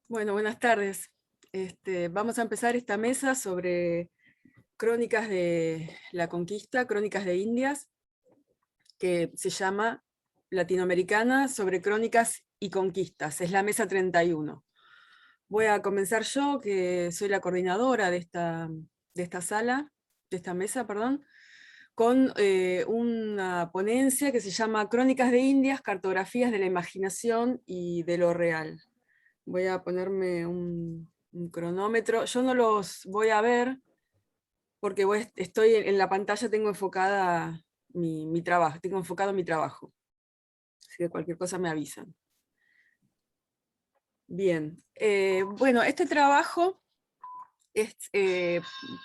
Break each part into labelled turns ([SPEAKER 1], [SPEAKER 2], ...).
[SPEAKER 1] Bueno, buenas tardes. Vamos a empezar esta mesa sobre crónicas de la conquista, crónicas de Indias, que se llama Latinoamericana sobre crónicas y conquistas. Es la mesa 31. Voy a comenzar yo, que soy la coordinadora de esta sala, de esta mesa, perdón, con una ponencia que se llama Crónicas de Indias, cartografías de la imaginación y de lo real. Voy a ponerme un cronómetro. Yo no los voy a ver porque estoy en la pantalla, tengo enfocada mi trabajo, tengo enfocado mi trabajo. Así que cualquier cosa me avisan. Bien, bueno, este trabajo es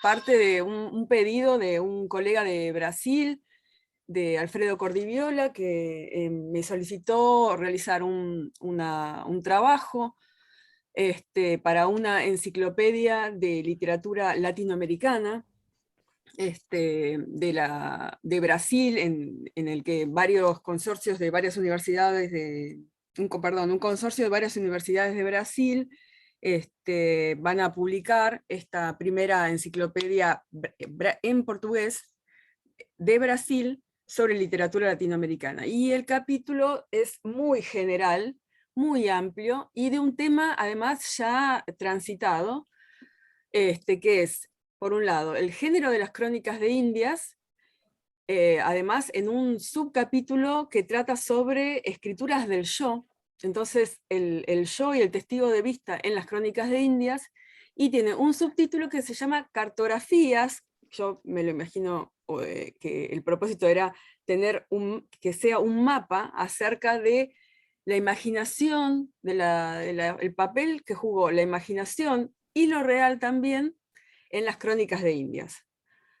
[SPEAKER 1] parte de un pedido de un colega de Brasil, de Alfredo Cordiviola, que me solicitó realizar un trabajo para una enciclopedia de literatura latinoamericana de Brasil, en el que varios consorcios de varias universidades, un consorcio de varias universidades de Brasil van a publicar esta primera enciclopedia en portugués de Brasil sobre literatura latinoamericana. Y el capítulo es muy general, muy amplio, y de un tema además ya transitado, que es, por un lado, el género de las crónicas de Indias, además en un subcapítulo que trata sobre escrituras del yo, entonces el yo y el testigo de vista en las crónicas de Indias, y tiene un subtítulo que se llama Cartografías. Yo me lo imagino que el propósito era que sea un mapa acerca de la imaginación, el papel que jugó la imaginación y lo real también en las crónicas de Indias.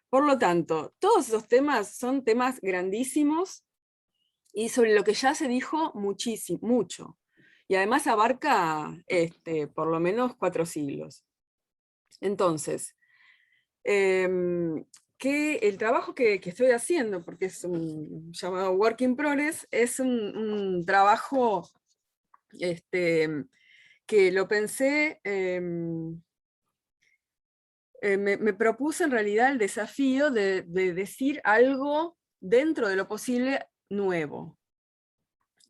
[SPEAKER 1] Por lo tanto, todos esos temas son temas grandísimos y sobre lo que ya se dijo muchísimo, mucho. Y además abarca por lo menos 4 siglos. Entonces, que el trabajo que estoy haciendo, porque es un llamado Work in Progress, es un trabajo que lo pensé, me propuse en realidad el desafío de decir algo dentro de lo posible nuevo.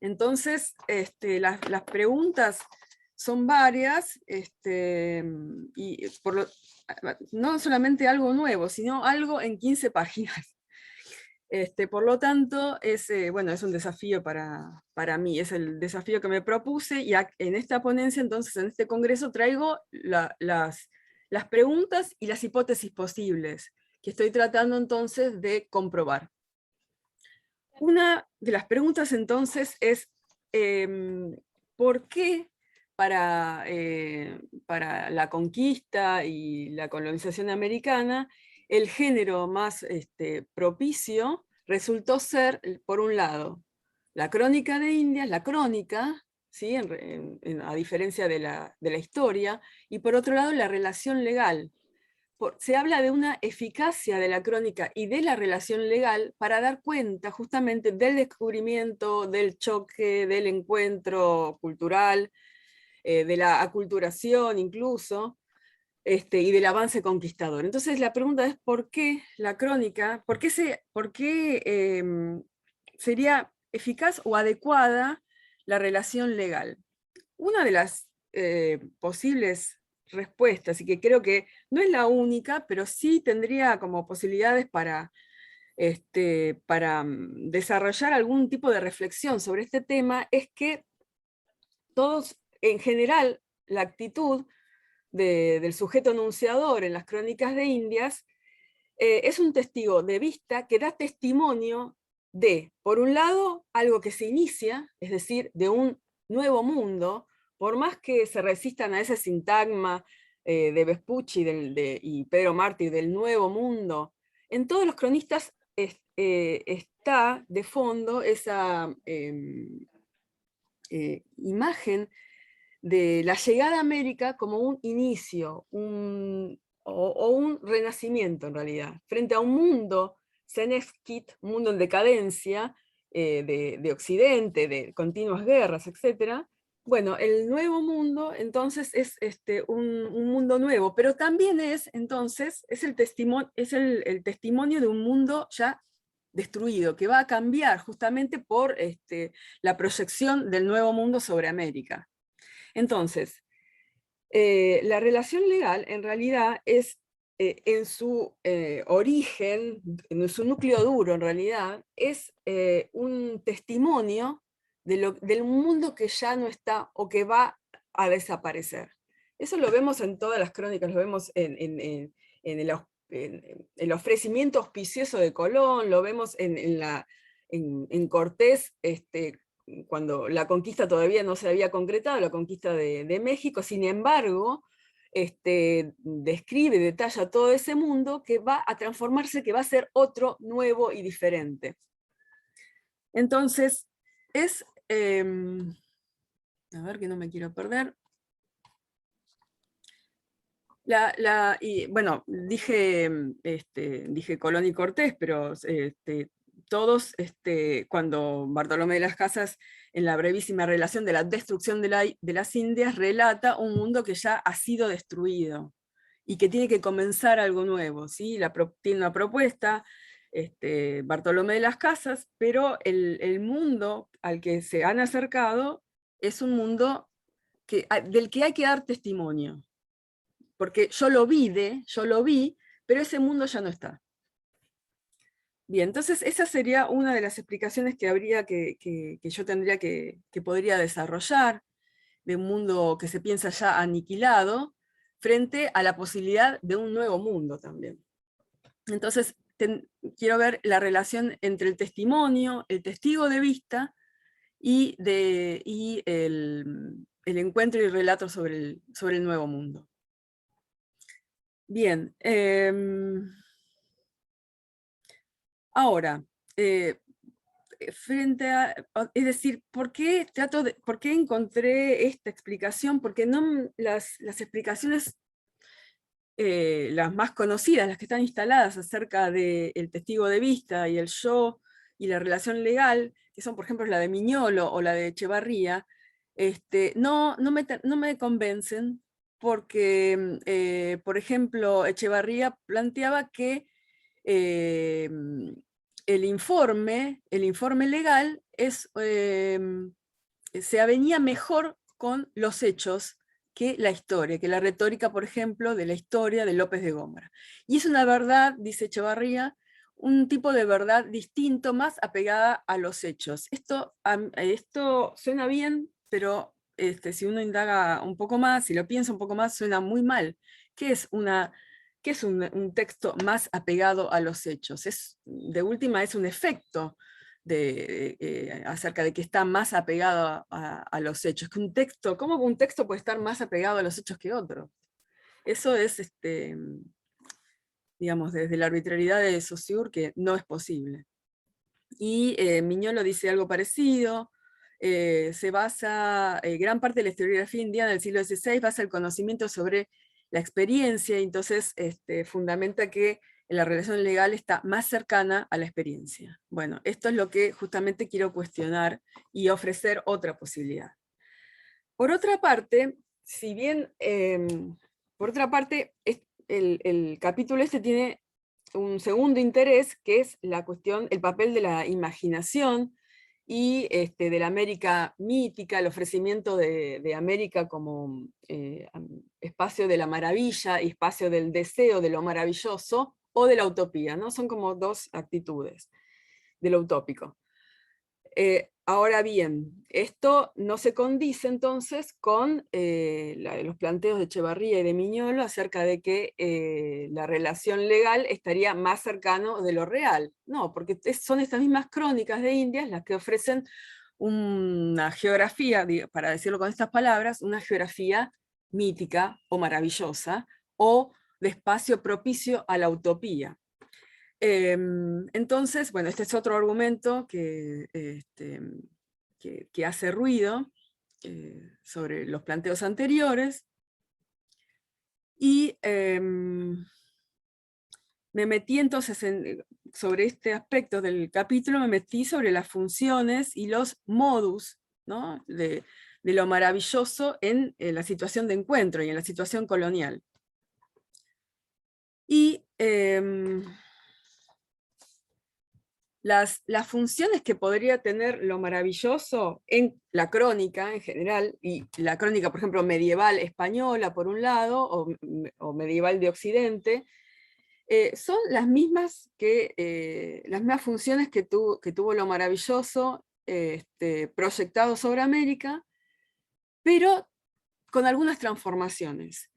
[SPEAKER 1] Entonces, las preguntas son varias, y no solamente algo nuevo, sino algo en 15 páginas. Por lo tanto, bueno, es un desafío para mí, es el desafío que me propuse, y en esta ponencia, entonces, en este congreso, traigo las preguntas y las hipótesis posibles, que estoy tratando entonces de comprobar. Una de las preguntas entonces es, ¿por qué para la conquista y la colonización americana el género más propicio resultó ser, por un lado, la crónica de Indias, la crónica, ¿sí? A diferencia de la historia, y por otro lado la relación legal? Se habla de una eficacia de la crónica y de la relación legal para dar cuenta justamente del descubrimiento, del choque, del encuentro cultural, de la aculturación incluso, y del avance conquistador. Entonces la pregunta es ¿por qué la crónica, por qué sería eficaz o adecuada la relación legal? Una de las posibles respuestas, y que creo que no es la única, pero sí tendría como posibilidades para desarrollar algún tipo de reflexión sobre este tema, es que todos, en general, la actitud del sujeto enunciador en las crónicas de Indias es un testigo de vista que da testimonio de, por un lado, algo que se inicia, es decir, de un nuevo mundo, por más que se resistan a ese sintagma de Vespucci y Pedro Martí del nuevo mundo, en todos los cronistas está de fondo esa imagen de la llegada a América como un inicio, o un renacimiento en realidad, frente a un mundo Seneskit, un mundo en decadencia, de Occidente, de continuas guerras, etc. Bueno, el nuevo mundo entonces es un mundo nuevo, pero también es entonces es el testimonio de un mundo ya destruido, que va a cambiar justamente por la proyección del nuevo mundo sobre América. Entonces, la relación legal en realidad es en su origen, en su núcleo duro en realidad, es un testimonio del mundo que ya no está o que va a desaparecer. Eso lo vemos en todas las crónicas, lo vemos en el ofrecimiento auspicioso de Colón, lo vemos en Cortés, cuando la conquista todavía no se había concretado, la conquista de México. Sin embargo, describe, detalla todo ese mundo que va a transformarse, que va a ser otro, nuevo y diferente. Entonces, a ver que no me quiero perder. Y, bueno, dije Colón y Cortés, pero todos, cuando Bartolomé de las Casas, en la brevísima relación de la destrucción de las Indias, relata un mundo que ya ha sido destruido y que tiene que comenzar algo nuevo, ¿sí? Tiene una propuesta, Bartolomé de las Casas, pero el mundo al que se han acercado es un mundo del que hay que dar testimonio, porque yo lo vi, pero ese mundo ya no está. Bien, entonces esa sería una de las explicaciones que habría que yo tendría que podría desarrollar, de un mundo que se piensa ya aniquilado, frente a la posibilidad de un nuevo mundo también. Entonces, quiero ver la relación entre el testimonio, el testigo de vista, y el encuentro y relato sobre el nuevo mundo. Bien, ahora, es decir, ¿por qué encontré esta explicación? Porque no, las explicaciones, las más conocidas, las que están instaladas acerca del testigo de vista y el yo y la relación legal, que son por ejemplo la de Miñolo o la de Echevarría, no me convencen, porque, por ejemplo, Echevarría planteaba que eh, el informe legal se avenía mejor con los hechos que la historia, que la retórica, por ejemplo, de la historia de López de Gómara. Y es una verdad, dice Echevarría, un tipo de verdad distinto, más apegada a los hechos. Esto suena bien, pero si uno indaga un poco más, si lo piensa un poco más, suena muy mal. ¿Qué es un texto más apegado a los hechos? De última, es un efecto acerca de que está más apegado a los hechos. Que ¿cómo un texto puede estar más apegado a los hechos que otro? Eso es, digamos, desde la arbitrariedad de Saussure, que no es posible. Y Miñolo dice algo parecido. Gran parte de la historiografía indiana del siglo XVI basa el conocimiento sobre la experiencia, y entonces fundamenta que la relación legal está más cercana a la experiencia. Bueno, esto es lo que justamente quiero cuestionar y ofrecer otra posibilidad. Por otra parte, si bien, por otra parte, el capítulo tiene un segundo interés, que es la cuestión, el papel de la imaginación y de la América mítica, el ofrecimiento de América como espacio de la maravilla y espacio del deseo de lo maravilloso, o de la utopía, ¿no? Son como dos actitudes de lo utópico. Ahora bien, esto no se condice entonces con los planteos de Echevarría y de Miñolo acerca de que la relación legal estaría más cercano de lo real. No, porque son estas mismas crónicas de Indias las que ofrecen una geografía, para decirlo con estas palabras, una geografía mítica o maravillosa, o de espacio propicio a la utopía. Entonces, bueno, este es otro argumento que hace ruido sobre los planteos anteriores, y me metí entonces sobre este aspecto del capítulo, me metí sobre las funciones y los modus, ¿no? de lo maravilloso en la situación de encuentro y en la situación colonial. Y las funciones que podría tener lo maravilloso en la crónica en general, y la crónica, por ejemplo, medieval española por un lado, o medieval de Occidente, son las mismas, las mismas funciones que tuvo lo maravilloso proyectado sobre América, pero con algunas transformaciones.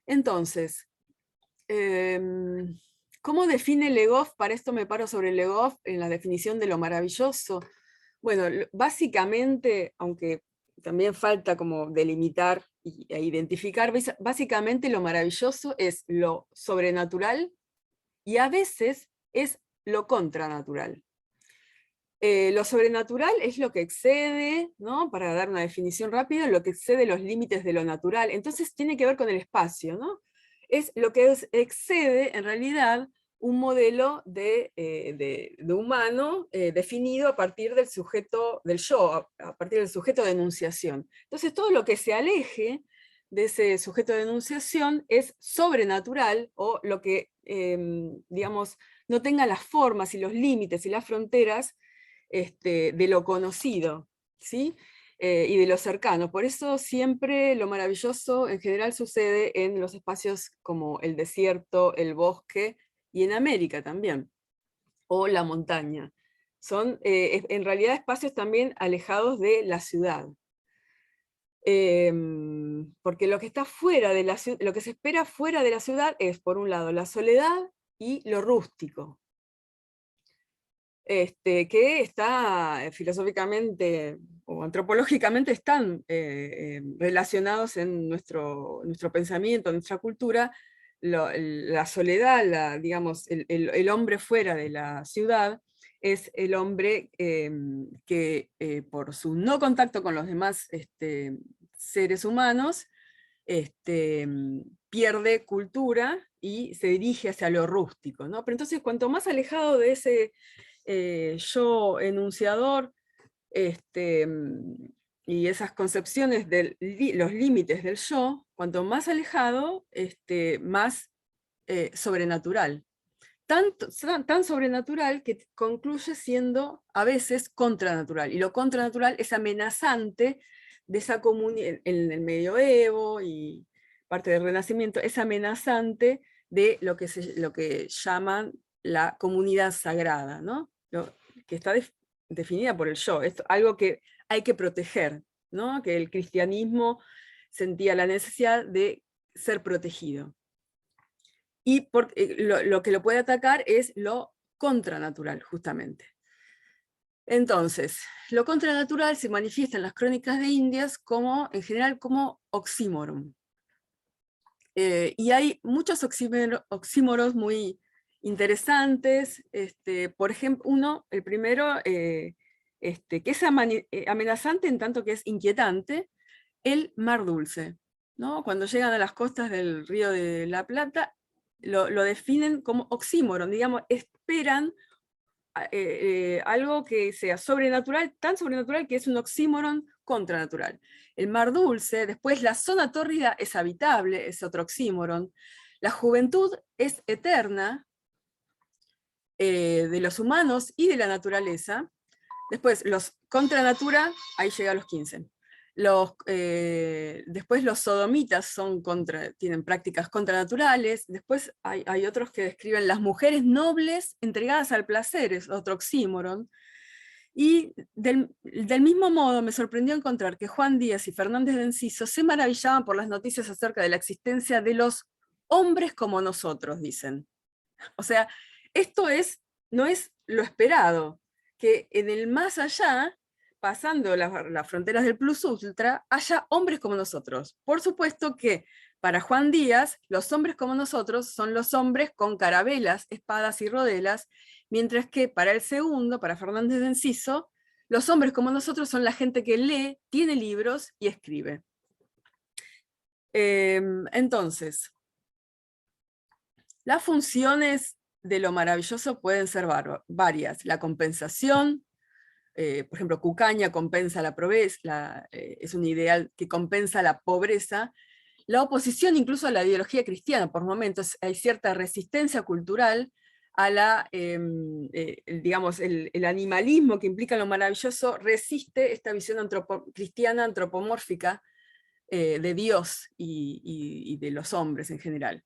[SPEAKER 1] Entonces, ¿cómo define Le Goff? Para esto me paro sobre Le Goff en la definición de lo maravilloso. Bueno, básicamente, aunque también falta como delimitar e identificar, básicamente lo maravilloso es lo sobrenatural y a veces es lo contranatural. Lo sobrenatural es lo que excede, ¿no? Para dar una definición rápida, lo que excede los límites de lo natural. Entonces tiene que ver con el espacio, ¿no? Es lo que excede en realidad un modelo de humano definido a partir del sujeto del yo, a partir del sujeto de enunciación. Entonces todo lo que se aleje de ese sujeto de enunciación es sobrenatural, o lo que, digamos, no tenga las formas y los límites y las fronteras de lo conocido, ¿sí? Y de lo cercano. Por eso siempre lo maravilloso en general sucede en los espacios como el desierto, el bosque, y en América también, o la montaña. Son en realidad espacios también alejados de la ciudad. Porque lo que está fuera de la ciudad, lo que se espera fuera de la ciudad es, por un lado, la soledad y lo rústico. Que está filosóficamente o antropológicamente están relacionados en nuestro pensamiento, en nuestra cultura. La soledad, digamos, el hombre fuera de la ciudad es el hombre que por su no contacto con los demás seres humanos pierde cultura y se dirige hacia lo rústico, ¿no? Pero entonces, cuanto más alejado de ese yo enunciador y esas concepciones de los límites del yo, cuanto más alejado, más sobrenatural. Tan sobrenatural que concluye siendo a veces contranatural. Y lo contranatural es amenazante de esa comunidad, en el medioevo y parte del Renacimiento, es amenazante de lo que llaman la comunidad sagrada, ¿no? Que está definida por el yo, es algo que hay que proteger, ¿no? Que el cristianismo sentía la necesidad de ser protegido. Y lo que lo puede atacar es lo contranatural, justamente. Entonces, lo contranatural se manifiesta en las crónicas de Indias en general como oxímoron. Y hay muchos oxímoros muy interesantes. Por ejemplo, el primero, que es amenazante en tanto que es inquietante, el mar dulce, ¿no? Cuando llegan a las costas del Río de la Plata, lo definen como oxímoron, digamos, esperan algo que sea sobrenatural, tan sobrenatural que es un oxímoron contranatural. El mar dulce, después la zona tórrida es habitable, es otro oxímoron. La juventud es eterna, de los humanos y de la naturaleza. Después los contranatura, ahí llega a los 15. Después los sodomitas tienen prácticas contranaturales. Después hay otros que describen las mujeres nobles entregadas al placer, es otro oxímoron. Y del mismo modo me sorprendió encontrar que Juan Díaz y Fernández de Enciso se maravillaban por las noticias acerca de la existencia de los hombres como nosotros, dicen. O sea, esto no es lo esperado, que en el más allá, pasando las fronteras del plus ultra, haya hombres como nosotros. Por supuesto que para Juan Díaz, los hombres como nosotros son los hombres con carabelas, espadas y rodelas, mientras que para el segundo, para Fernández de Enciso, los hombres como nosotros son la gente que lee, tiene libros y escribe. Entonces, las funciones de lo maravilloso pueden ser varias. La compensación, por ejemplo, Cucaña compensa la pobreza, es un ideal que compensa la pobreza. La oposición incluso a la ideología cristiana, por momentos hay cierta resistencia cultural a digamos, el animalismo que implica lo maravilloso, resiste esta visión cristiana antropomórfica de Dios y de los hombres en general.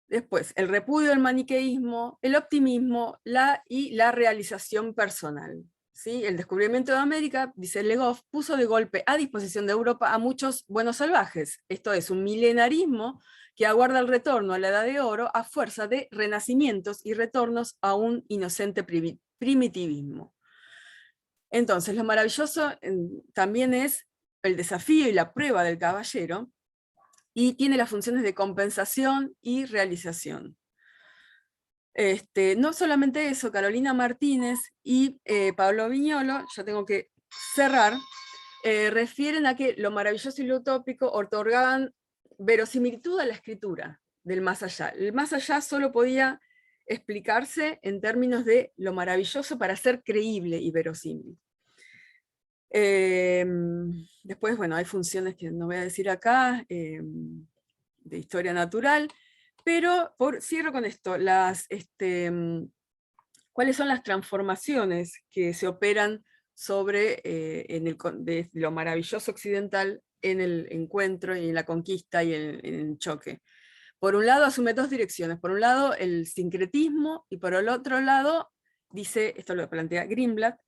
[SPEAKER 1] Después, el repudio del maniqueísmo, el optimismo y la realización personal. ¿Sí? El descubrimiento de América, dice Le Goff, puso de golpe a disposición de Europa a muchos buenos salvajes. Esto es un milenarismo que aguarda el retorno a la Edad de Oro a fuerza de renacimientos y retornos a un inocente primitivismo. Entonces, lo maravilloso también es el desafío y la prueba del caballero, y tiene las funciones de compensación y realización. No solamente eso, Carolina Martínez y Pablo Viñolo, ya tengo que cerrar, refieren a que lo maravilloso y lo utópico otorgaban verosimilitud a la escritura del más allá. El más allá solo podía explicarse en términos de lo maravilloso para ser creíble y verosímil. Después, bueno, hay funciones que no voy a decir acá, de historia natural, pero cierro con esto, ¿cuáles son las transformaciones que se operan sobre de lo maravilloso occidental en el encuentro y en la conquista y en el choque? Por un lado asume dos direcciones, por un lado el sincretismo, y por el otro lado, dice, esto lo plantea Greenblatt,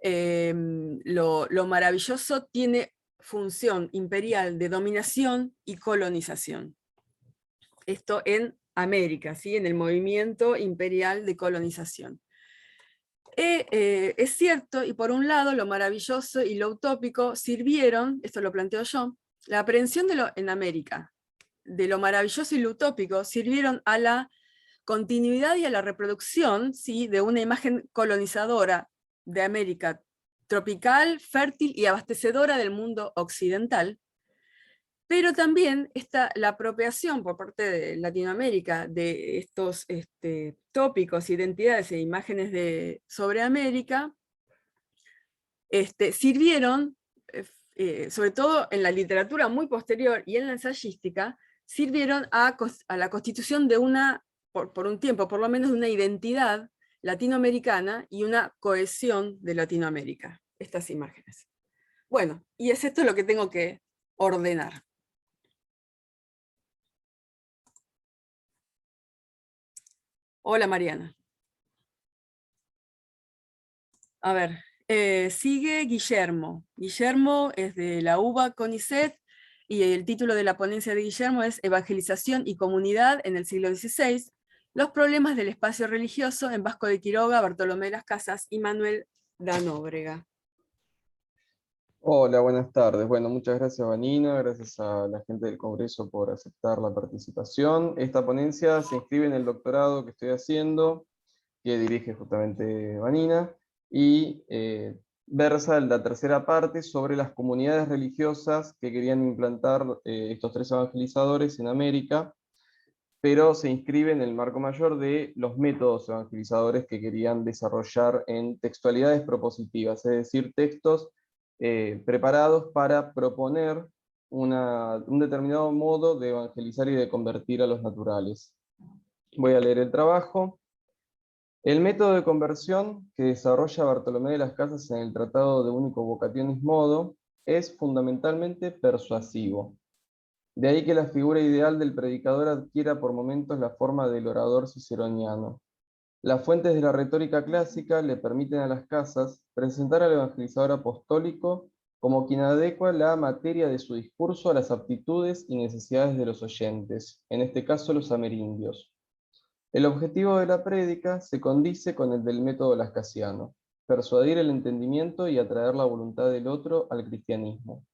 [SPEAKER 1] lo maravilloso tiene función imperial de dominación y colonización. Esto en América, ¿sí? En el movimiento imperial de colonización. Es cierto, y por un lado lo maravilloso y lo utópico sirvieron, esto lo planteo yo, la aprehensión en América de lo maravilloso y lo utópico sirvieron a la continuidad y a la reproducción, ¿sí? De una imagen colonizadora de América tropical, fértil y abastecedora del mundo occidental, pero también la apropiación por parte de Latinoamérica de estos tópicos, identidades e imágenes sobre América, sirvieron, sobre todo en la literatura muy posterior y en la ensayística, sirvieron a la constitución de por un tiempo, por lo menos, de una identidad latinoamericana y una cohesión de Latinoamérica, estas imágenes. Bueno, y es esto lo que tengo que ordenar. Hola, Mariana. A ver, sigue Guillermo. Guillermo es de la UBA CONICET y el título de la ponencia de Guillermo es Evangelización y comunidad en el siglo XVI, los problemas del espacio religioso en Vasco de Quiroga, Bartolomé de las Casas y Manuel Danóbrega.
[SPEAKER 2] Hola, buenas tardes. Bueno, muchas gracias, Vanina, gracias a la gente del Congreso por aceptar la participación. Esta ponencia se inscribe en el doctorado que estoy haciendo, que dirige justamente Vanina, y versa en la tercera parte sobre las comunidades religiosas que querían implantar estos tres evangelizadores en América, pero se inscribe en el marco mayor de los métodos evangelizadores que querían desarrollar en textualidades propositivas, es decir, textos preparados para proponer un determinado modo de evangelizar y de convertir a los naturales. Voy a leer el trabajo. El método de conversión que desarrolla Bartolomé de las Casas en el Tratado de Único Vocationis Modo es fundamentalmente persuasivo. De ahí que la figura ideal del predicador adquiera por momentos la forma del orador ciceroniano. Las fuentes de la retórica clásica le permiten a las casas presentar al evangelizador apostólico como quien adecua la materia de su discurso a las aptitudes y necesidades de los oyentes, en este caso los amerindios. El objetivo de la prédica se condice con el del método lascasiano: persuadir el entendimiento y atraer la voluntad del otro al cristianismo.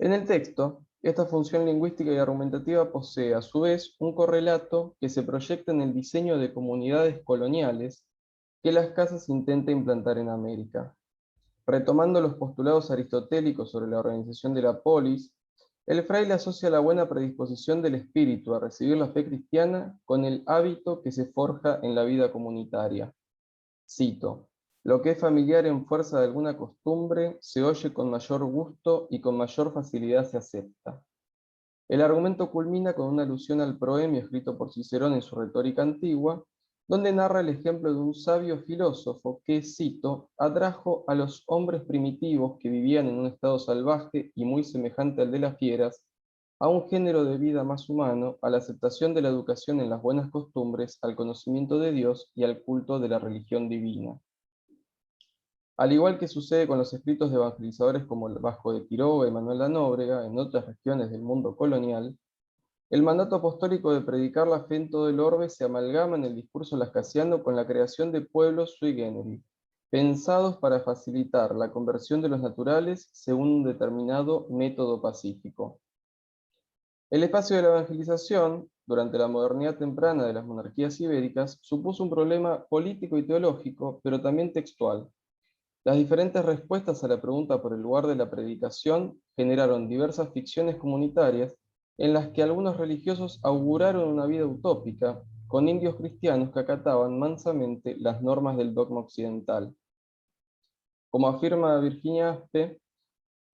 [SPEAKER 2] En el texto, esta función lingüística y argumentativa posee, a su vez, un correlato que se proyecta en el diseño de comunidades coloniales que las casas intentan implantar en América. Retomando los postulados aristotélicos sobre la organización de la polis, el fraile asocia la buena predisposición del espíritu a recibir la fe cristiana con el hábito que se forja en la vida comunitaria. Cito: Lo que es familiar en fuerza de alguna costumbre se oye con mayor gusto y con mayor facilidad se acepta. El argumento culmina con una alusión al proemio escrito por Cicerón en su retórica antigua, donde narra el ejemplo de un sabio filósofo que, cito, atrajo a los hombres primitivos que vivían en un estado salvaje y muy semejante al de las fieras, a un género de vida más humano, a la aceptación de la educación en las buenas costumbres, al conocimiento de Dios y al culto de la religión divina. Al igual que sucede con los escritos de evangelizadores como el Vasco de Quiroga y Manuel de Nóbrega en otras regiones del mundo colonial, el mandato apostólico de predicar la fe en todo el orbe se amalgama en el discurso lascasiano con la creación de pueblos sui generis, pensados para facilitar la conversión de los naturales según un determinado método pacífico. El espacio de la evangelización, durante la modernidad temprana de las monarquías ibéricas, supuso un problema político y teológico, pero también textual. Las diferentes respuestas a la pregunta por el lugar de la predicación generaron diversas ficciones comunitarias en las que algunos religiosos auguraron una vida utópica, con indios cristianos que acataban mansamente las normas del dogma occidental. Como afirma Virginia Aspe,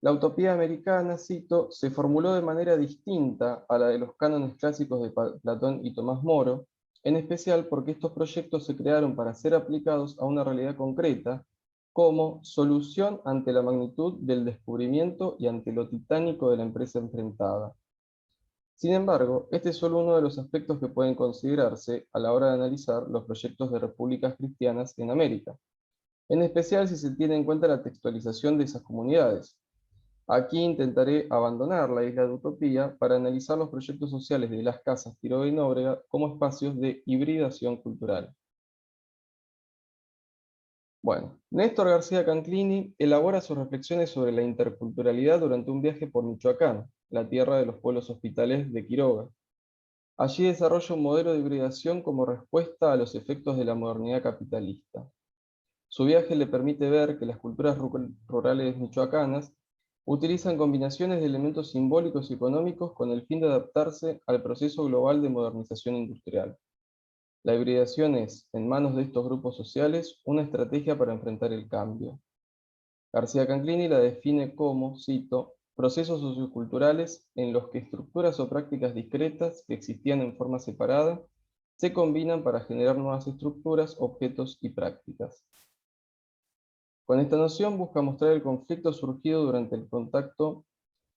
[SPEAKER 2] la utopía americana, cito, se formuló de manera distinta a la de los cánones clásicos de Platón y Tomás Moro, en especial porque estos proyectos se crearon para ser aplicados a una realidad concreta, como solución ante la magnitud del descubrimiento y ante lo titánico de la empresa enfrentada. Sin embargo, este es solo uno de los aspectos que pueden considerarse a la hora de analizar los proyectos de repúblicas cristianas en América, en especial si se tiene en cuenta la textualización de esas comunidades. Aquí intentaré abandonar la isla de utopía para analizar los proyectos sociales de las casas Quiroga y Nóbrega como espacios de hibridación cultural. Bueno, Néstor García Canclini elabora sus reflexiones sobre la interculturalidad durante un viaje por Michoacán, la tierra de los pueblos hospitales de Quiroga. Allí desarrolla un modelo de hibridación como respuesta a los efectos de la modernidad capitalista. Su viaje le permite ver que las culturas rurales michoacanas utilizan combinaciones de elementos simbólicos y económicos con el fin de adaptarse al proceso global de modernización industrial. La hibridación es, en manos de estos grupos sociales, una estrategia para enfrentar el cambio. García Canclini la define como, cito, procesos socioculturales en los que estructuras o prácticas discretas que existían en forma separada se combinan para generar nuevas estructuras, objetos y prácticas. Con esta noción busca mostrar el conflicto surgido durante el contacto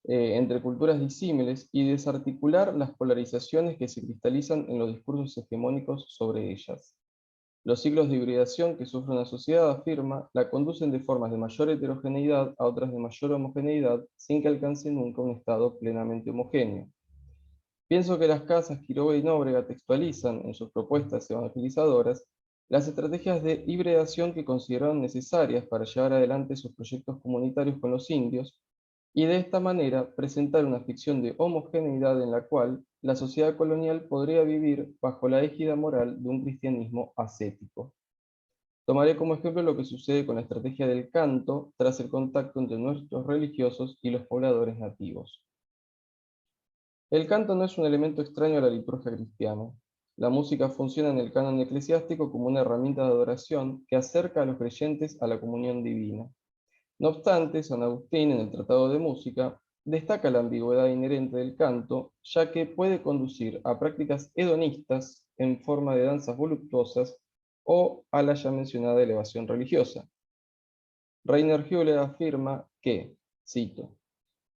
[SPEAKER 2] entre culturas disímiles y desarticular las polarizaciones que se cristalizan en los discursos hegemónicos sobre ellas. Los ciclos de hibridación que sufre una sociedad, afirma, la conducen de formas de mayor heterogeneidad a otras de mayor homogeneidad sin que alcance nunca un estado plenamente homogéneo. Pienso que las casas Quiroga y Nóbrega textualizan, en sus propuestas evangelizadoras, las estrategias de hibridación que consideraron necesarias para llevar adelante sus proyectos comunitarios con los indios, y de esta manera presentar una ficción de homogeneidad en la cual la sociedad colonial podría vivir bajo la égida moral de un cristianismo ascético. Tomaré como ejemplo lo que sucede con la estrategia del canto tras el contacto entre nuestros religiosos y los pobladores nativos. El canto no es un elemento extraño a la liturgia cristiana. La música funciona en el canon eclesiástico como una herramienta de adoración que acerca a los creyentes a la comunión divina. No obstante, San Agustín, en el Tratado de Música, destaca la ambigüedad inherente del canto, ya que puede conducir a prácticas hedonistas en forma de danzas voluptuosas o a la ya mencionada elevación religiosa. Rainer Hüller afirma que, cito,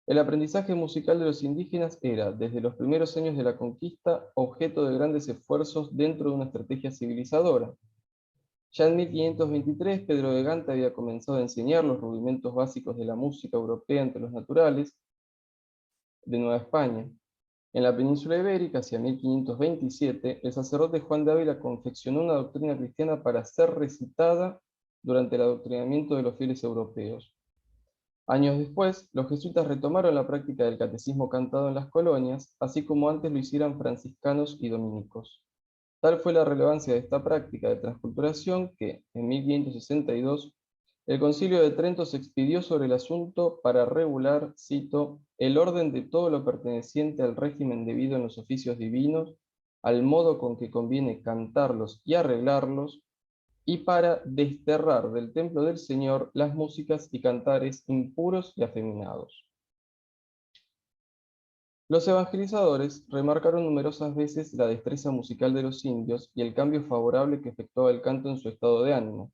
[SPEAKER 2] el aprendizaje musical de los indígenas era, desde los primeros años de la conquista, objeto de grandes esfuerzos dentro de una estrategia civilizadora. Ya en 1523, Pedro de Gante había comenzado a enseñar los rudimentos básicos de la música europea entre los naturales de Nueva España. En la península ibérica, hacia 1527, el sacerdote Juan de Ávila confeccionó una doctrina cristiana para ser recitada durante el adoctrinamiento de los fieles europeos. Años después, los jesuitas retomaron la práctica del catecismo cantado en las colonias, así como antes lo hicieran franciscanos y dominicos. Tal fue la relevancia de esta práctica de transculturación que, en 1562, el Concilio de Trento se expidió sobre el asunto para regular, cito, el orden de todo lo perteneciente al régimen debido en los oficios divinos, al modo con que conviene cantarlos y arreglarlos, y para desterrar del templo del Señor las músicas y cantares impuros y afeminados. Los evangelizadores remarcaron numerosas veces la destreza musical de los indios y el cambio favorable que efectuaba el canto en su estado de ánimo.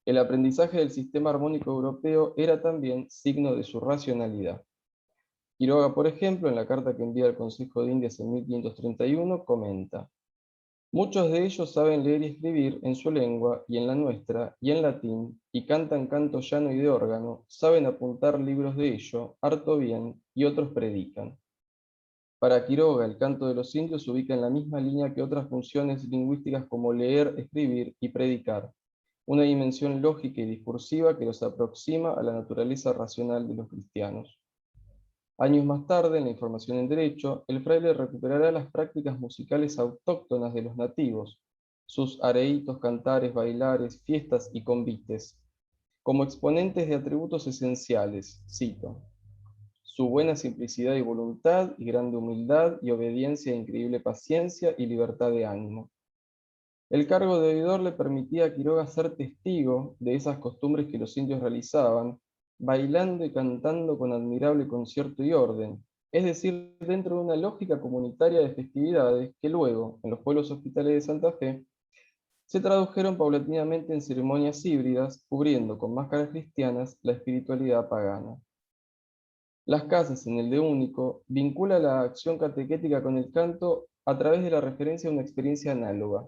[SPEAKER 2] El aprendizaje del sistema armónico europeo era también signo de su racionalidad. Quiroga, por ejemplo, en la carta que envía al Consejo de Indias en 1531, comenta: muchos de ellos saben leer y escribir en su lengua y en la nuestra, y en latín, y cantan canto llano y de órgano, saben apuntar libros de ello, harto bien, y otros predican. Para Quiroga, el canto de los indios se ubica en la misma línea que otras funciones lingüísticas como leer, escribir y predicar, una dimensión lógica y discursiva que los aproxima a la naturaleza racional de los cristianos. Años más tarde, en la Información en Derecho, el fraile recuperará las prácticas musicales autóctonas de los nativos, sus areitos, cantares, bailares, fiestas y convites, como exponentes de atributos esenciales, cito: su buena simplicidad y voluntad, y grande humildad y obediencia e increíble paciencia y libertad de ánimo. El cargo de oidor le permitía a Quiroga ser testigo de esas costumbres que los indios realizaban, bailando y cantando con admirable concierto y orden, es decir, dentro de una lógica comunitaria de festividades que luego, en los pueblos hospitales de Santa Fe, se tradujeron paulatinamente en ceremonias híbridas, cubriendo con máscaras cristianas la espiritualidad pagana. Las Casas, en el de Único, vincula la acción catequética con el canto a través de la referencia a una experiencia análoga: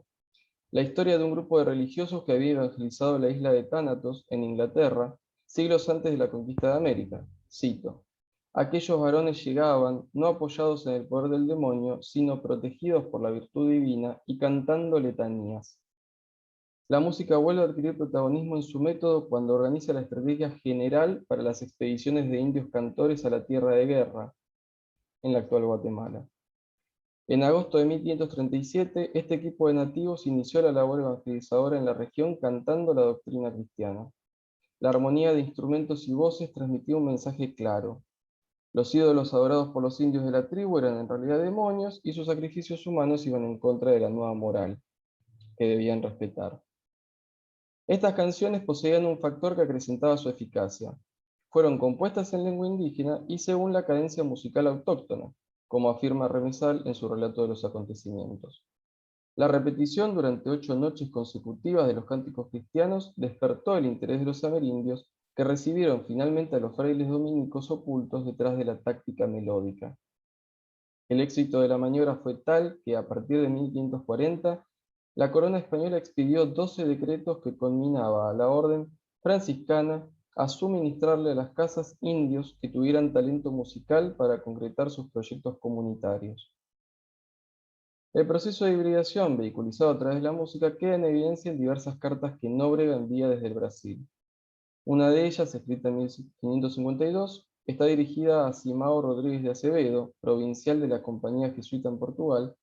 [SPEAKER 2] la historia de un grupo de religiosos que había evangelizado la isla de Tánatos, en Inglaterra, siglos antes de la conquista de América. Cito: aquellos varones llegaban, no apoyados en el poder del demonio, sino protegidos por la virtud divina y cantando letanías. La música vuelve a adquirir protagonismo en su método cuando organiza la estrategia general para las expediciones de indios cantores a la tierra de guerra, en la actual Guatemala. En agosto de 1537, este equipo de nativos inició la labor evangelizadora en la región cantando la doctrina cristiana. La armonía de instrumentos y voces transmitía un mensaje claro: los ídolos adorados por los indios de la tribu eran en realidad demonios y sus sacrificios humanos iban en contra de la nueva moral que debían respetar. Estas canciones poseían un factor que acrecentaba su eficacia: fueron compuestas en lengua indígena y según la cadencia musical autóctona, como afirma Remesal en su relato de los acontecimientos. La repetición durante 8 noches consecutivas de los cánticos cristianos despertó el interés de los amerindios, que recibieron finalmente a los frailes dominicos ocultos detrás de la táctica melódica. El éxito de la maniobra fue tal que, a partir de 1540, la corona española expidió 12 decretos que conminaba a la orden franciscana a suministrarle a las casas indios que tuvieran talento musical para concretar sus proyectos comunitarios. El proceso de hibridación vehiculizado a través de la música queda en evidencia en diversas cartas que Nóbrega envía desde el Brasil. Una de ellas, escrita en 1552, está dirigida a Simão Rodríguez de Acevedo, provincial de la Compañía Jesuita en Portugal,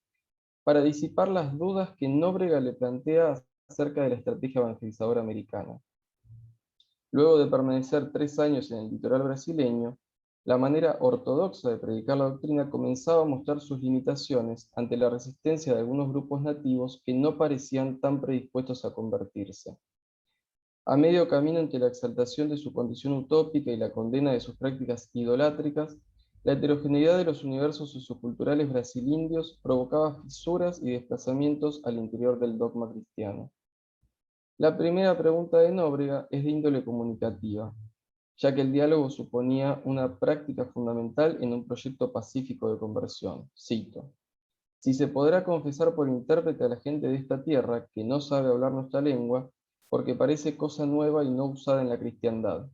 [SPEAKER 2] para disipar las dudas que Nóbrega le plantea acerca de la estrategia evangelizadora americana. Luego de permanecer 3 años en el litoral brasileño, la manera ortodoxa de predicar la doctrina comenzaba a mostrar sus limitaciones ante la resistencia de algunos grupos nativos que no parecían tan predispuestos a convertirse. A medio camino entre la exaltación de su condición utópica y la condena de sus prácticas idolátricas, la heterogeneidad de los universos socioculturales brasilindios provocaba fisuras y desplazamientos al interior del dogma cristiano. La primera pregunta de Nóbrega es de índole comunicativa, ya que el diálogo suponía una práctica fundamental en un proyecto pacífico de conversión. Cito: si se podrá confesar por intérprete a la gente de esta tierra que no sabe hablar nuestra lengua, porque parece cosa nueva y no usada en la cristiandad.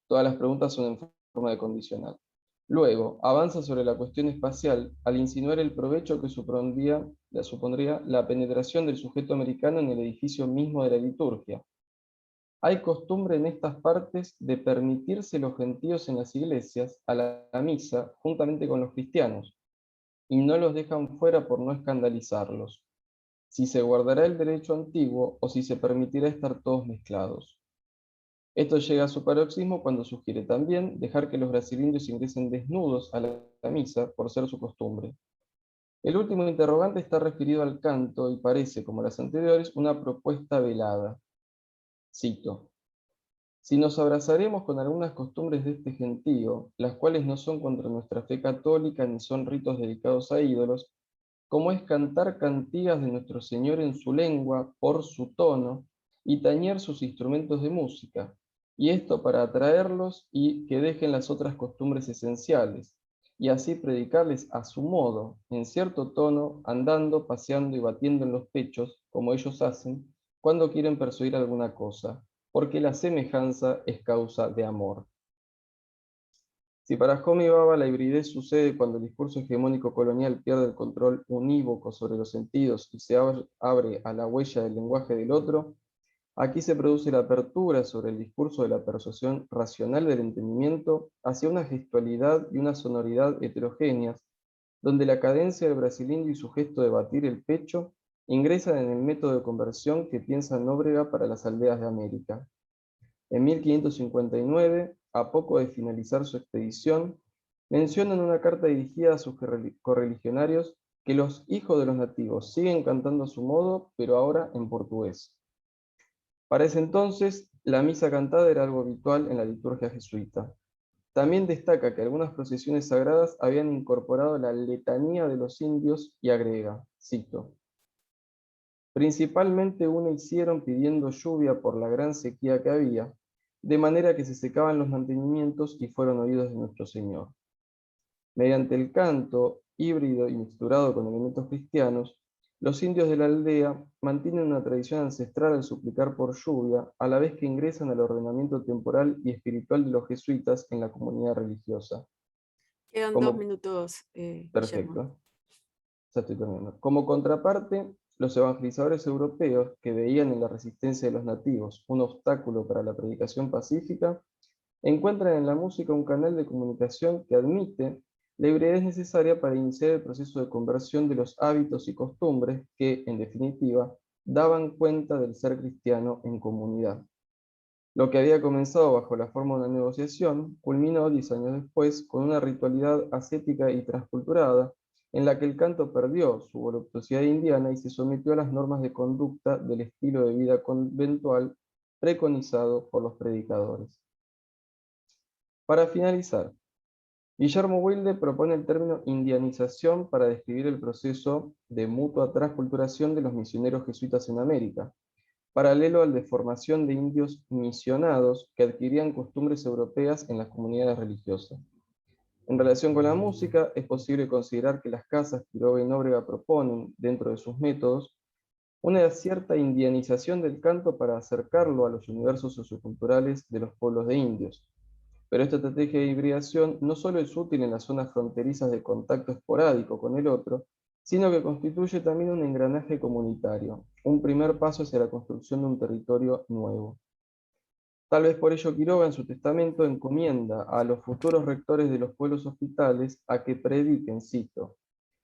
[SPEAKER 2] Todas las preguntas son en forma de condicional. Luego, avanza sobre la cuestión espacial al insinuar el provecho que supondría la penetración del sujeto americano en el edificio mismo de la liturgia. Hay costumbre en estas partes de permitirse los gentíos en las iglesias a la misa juntamente con los cristianos, y no los dejan fuera por no escandalizarlos. Si se guardará el derecho antiguo o si se permitirá estar todos mezclados. Esto llega a su paroxismo cuando sugiere también dejar que los brasileños ingresen desnudos a la misa por ser su costumbre. El último interrogante está referido al canto y parece, como las anteriores, una propuesta velada. Cito: si nos abrazaremos con algunas costumbres de este gentío, las cuales no son contra nuestra fe católica ni son ritos dedicados a ídolos, como es cantar cantigas de nuestro Señor en su lengua, por su tono, y tañer sus instrumentos de música, y esto para atraerlos y que dejen las otras costumbres esenciales, y así predicarles a su modo, en cierto tono, andando, paseando y batiendo en los pechos, como ellos hacen, cuando quieren persuadir alguna cosa, porque la semejanza es causa de amor. Si para Homi Bhabha la hibridez sucede cuando el discurso hegemónico colonial pierde el control unívoco sobre los sentidos y se abre a la huella del lenguaje del otro, aquí se produce la apertura sobre el discurso de la persuasión racional del entendimiento hacia una gestualidad y una sonoridad heterogéneas, donde la cadencia del brasileño y su gesto de batir el pecho ingresan en el método de conversión que piensa Nóbrega para las aldeas de América. En 1559, a poco de finalizar su expedición, menciona en una carta dirigida a sus correligionarios que los hijos de los nativos siguen cantando a su modo, pero ahora en portugués. Para ese entonces, la misa cantada era algo habitual en la liturgia jesuita. También destaca que algunas procesiones sagradas habían incorporado la letanía de los indios y agrega, cito: principalmente una hicieron pidiendo lluvia por la gran sequía que había, de manera que se secaban los mantenimientos y fueron oídos de nuestro Señor. Mediante el canto, híbrido y mixturado con elementos cristianos, los indios de la aldea mantienen una tradición ancestral al suplicar por lluvia, a la vez que ingresan al ordenamiento temporal y espiritual de los jesuitas en la comunidad religiosa.
[SPEAKER 1] Quedan 2 minutos, Guillermo.
[SPEAKER 2] Perfecto, ya estoy terminando. Como contraparte, los evangelizadores europeos, que veían en la resistencia de los nativos un obstáculo para la predicación pacífica, encuentran en la música un canal de comunicación que admite la hibridez necesaria para iniciar el proceso de conversión de los hábitos y costumbres que, en definitiva, daban cuenta del ser cristiano en comunidad. Lo que había comenzado bajo la forma de una negociación, culminó 10 años después con una ritualidad ascética y transculturada, en la que el canto perdió su voluptuosidad indiana y se sometió a las normas de conducta del estilo de vida conventual preconizado por los predicadores. Para finalizar, Guillermo Wilde propone el término indianización para describir el proceso de mutua transculturación de los misioneros jesuitas en América, paralelo al de formación de indios misionados que adquirían costumbres europeas en las comunidades religiosas. En relación con la música, es posible considerar que las casas que Quiroga y Nóbrega proponen, dentro de sus métodos, una cierta indianización del canto para acercarlo a los universos socioculturales de los pueblos de indios. Pero esta estrategia de hibridación no solo es útil en las zonas fronterizas de contacto esporádico con el otro, sino que constituye también un engranaje comunitario, un primer paso hacia la construcción de un territorio nuevo. Tal vez por ello Quiroga en su testamento encomienda a los futuros rectores de los pueblos hospitales a que prediquen, cito,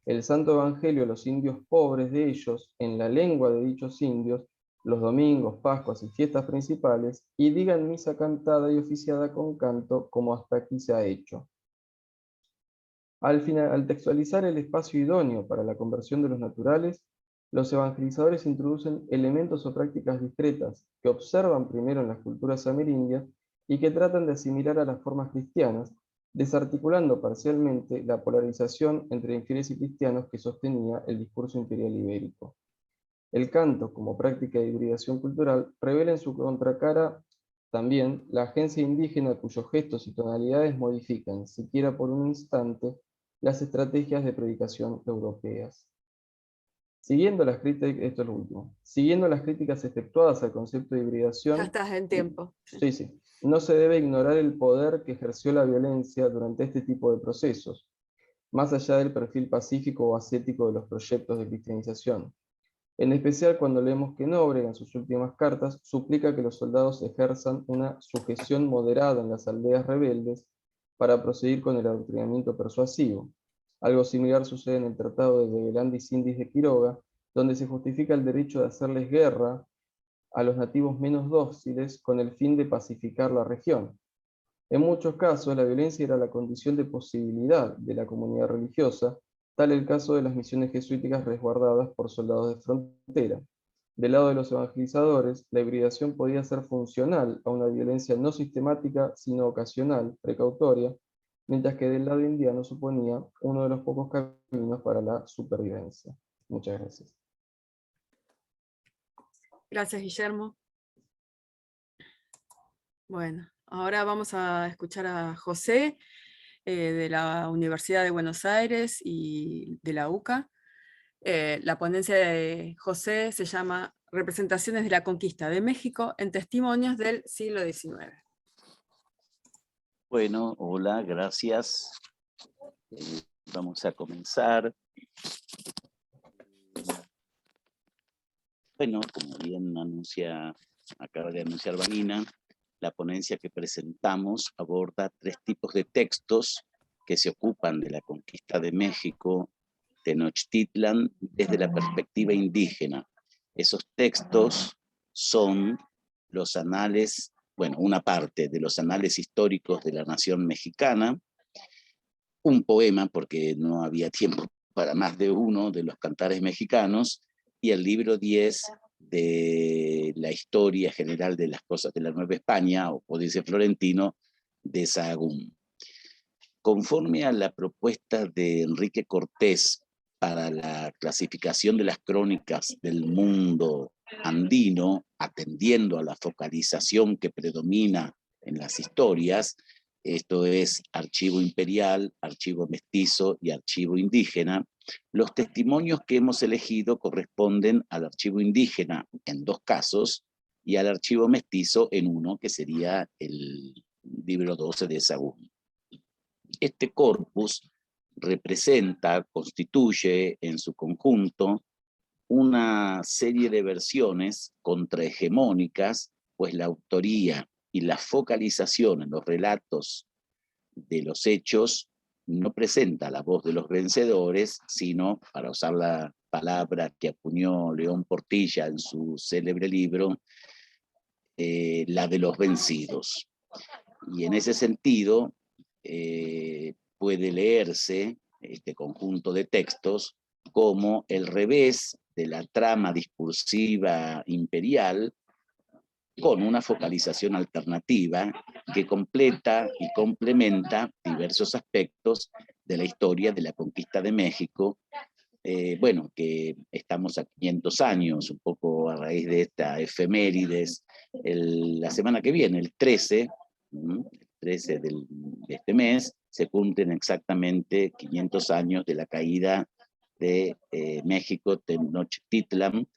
[SPEAKER 2] el santo evangelio a los indios pobres de ellos, en la lengua de dichos indios, los domingos, pascuas y fiestas principales, y digan misa cantada y oficiada con canto, como hasta aquí se ha hecho. Al textualizar el espacio idóneo para la conversión de los naturales, los evangelizadores introducen elementos o prácticas discretas que observan primero en las culturas amerindias y que tratan de asimilar a las formas cristianas, desarticulando parcialmente la polarización entre infieles y cristianos que sostenía el discurso imperial ibérico. El canto, como práctica de hibridación cultural, revela en su contracara también la agencia indígena cuyos gestos y tonalidades modifican, siquiera por un instante, las estrategias de predicación europeas. Siguiendo las críticas, esto es lo último, siguiendo las críticas efectuadas al concepto de
[SPEAKER 1] Ya
[SPEAKER 2] hibridación,
[SPEAKER 1] estás en tiempo.
[SPEAKER 2] no se debe ignorar el poder que ejerció la violencia durante este tipo de procesos, más allá del perfil pacífico o ascético de los proyectos de cristianización. En especial cuando leemos que Nóbrega en sus últimas cartas suplica que los soldados ejerzan una sujeción moderada en las aldeas rebeldes para proseguir con el adoctrinamiento persuasivo. Algo similar sucede en el Tratado de Debelandis Indis de Quiroga, donde se justifica el derecho de hacerles guerra a los nativos menos dóciles con el fin de pacificar la región. En muchos casos, la violencia era la condición de posibilidad de la comunidad religiosa, Tal el caso de las misiones jesuíticas resguardadas por soldados de frontera. Del lado de los evangelizadores, la hibridación podía ser funcional a una violencia no sistemática, sino ocasional, precautoria, mientras que del lado indiano suponía uno de los pocos caminos para la supervivencia. Muchas gracias.
[SPEAKER 1] Gracias, Guillermo. Bueno, ahora vamos a escuchar a José, de la Universidad de Buenos Aires y de la UCA. La ponencia de José se llama Representaciones de la Conquista de México en Testimonios del siglo XIX.
[SPEAKER 3] Bueno, hola, gracias. Vamos a comenzar. Bueno, como bien acaba de anunciar Vanina, la ponencia que presentamos aborda 3 tipos de textos que se ocupan de la conquista de México, Tenochtitlan, desde la perspectiva indígena. Esos textos son los anales, bueno, una parte de los anales históricos de la nación mexicana, un poema, porque no había tiempo para más de uno de los cantares mexicanos, y el libro 10 de la historia general de las cosas de la Nueva España, o Códice Florentino, de Sahagún. Conforme a la propuesta de Enrique Cortés para la clasificación de las crónicas del mundo andino, atendiendo a la focalización que predomina en las historias, esto es archivo imperial, archivo mestizo y archivo indígena, los testimonios que hemos elegido corresponden al archivo indígena en 2 casos y al archivo mestizo en uno, que sería el libro 12 de Sahagún. Este corpus constituye en su conjunto una serie de versiones contrahegemónicas, pues la autoría y la focalización en los relatos de los hechos no presenta la voz de los vencedores, sino, para usar la palabra que acuñó León Portilla en su célebre libro, la de los vencidos. Y en ese sentido, puede leerse este conjunto de textos como el revés de la trama discursiva imperial, con una focalización alternativa que completa y complementa diversos aspectos de la historia de la conquista de México. Bueno, que estamos a 500 años, un poco a raíz de esta efemérides. La semana que viene, el 13 de este mes, se cumplen exactamente 500 años de la caída de México, Tenochtitlan,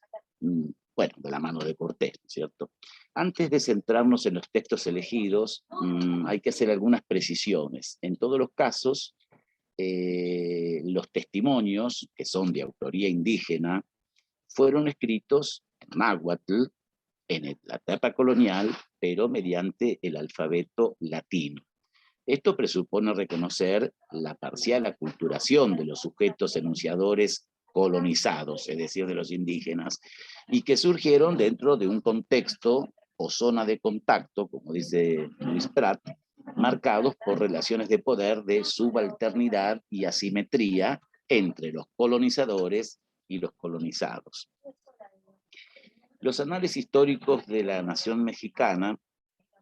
[SPEAKER 3] bueno, de la mano de Cortés, ¿cierto? Antes de centrarnos en los textos elegidos, hay que hacer algunas precisiones. En todos los casos, los testimonios, que son de autoría indígena, fueron escritos en náhuatl, en la etapa colonial, pero mediante el alfabeto latino. Esto presupone reconocer la parcial aculturación de los sujetos enunciadores colonizados, es decir, de los indígenas, y que surgieron dentro de un contexto o zona de contacto, como dice Luis Prat, marcados por relaciones de poder de subalternidad y asimetría entre los colonizadores y los colonizados. Los anales históricos de la nación mexicana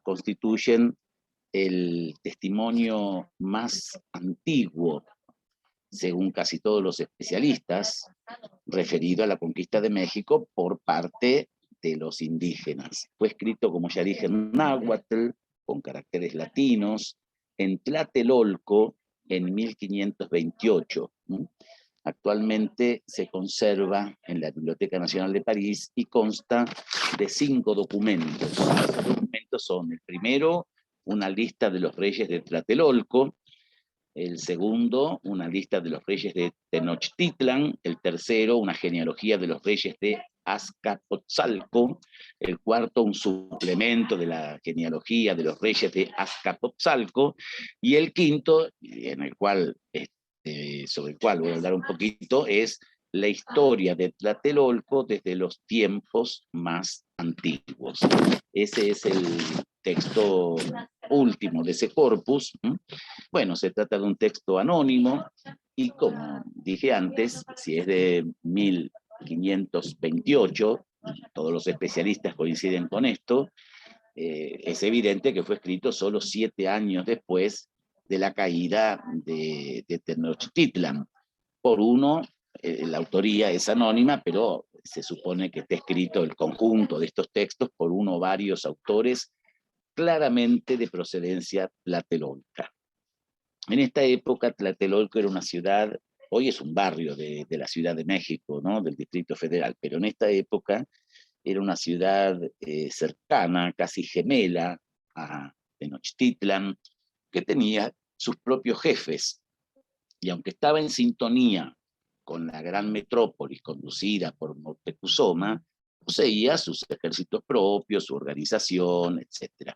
[SPEAKER 3] constituyen el testimonio más antiguo, según casi todos los especialistas, referido a la conquista de México por parte de los indígenas. Fue escrito, como ya dije, en náhuatl, con caracteres latinos, en Tlatelolco, en 1528. Actualmente se conserva en la Biblioteca Nacional de París y consta de 5 documentos. Esos documentos son, el primero, una lista de los reyes de Tlatelolco; el segundo, una lista de los reyes de Tenochtitlan; el tercero, una genealogía de los reyes de Azcapotzalco; el cuarto, un suplemento de la genealogía de los reyes de Azcapotzalco; y el quinto, en el cual, sobre el cual voy a hablar un poquito, es la historia de Tlatelolco desde los tiempos más antiguos. Ese es el texto último de ese corpus. Bueno, se trata de un texto anónimo Y como dije antes, si es de 1528, todos los especialistas coinciden con esto, es evidente que fue escrito solo 7 años después de la caída de Tenochtitlan. Por uno, la autoría es anónima, pero se supone que está escrito el conjunto de estos textos por uno o varios autores claramente de procedencia tlatelolca. En esta época, Tlatelolco era una ciudad, hoy es un barrio de la Ciudad de México, ¿no? Del Distrito Federal, pero en esta época era una ciudad cercana, casi gemela a Tenochtitlan, que tenía sus propios jefes, y aunque estaba en sintonía con la gran metrópolis conducida por Moctezuma, poseía sus ejércitos propios, su organización, etc.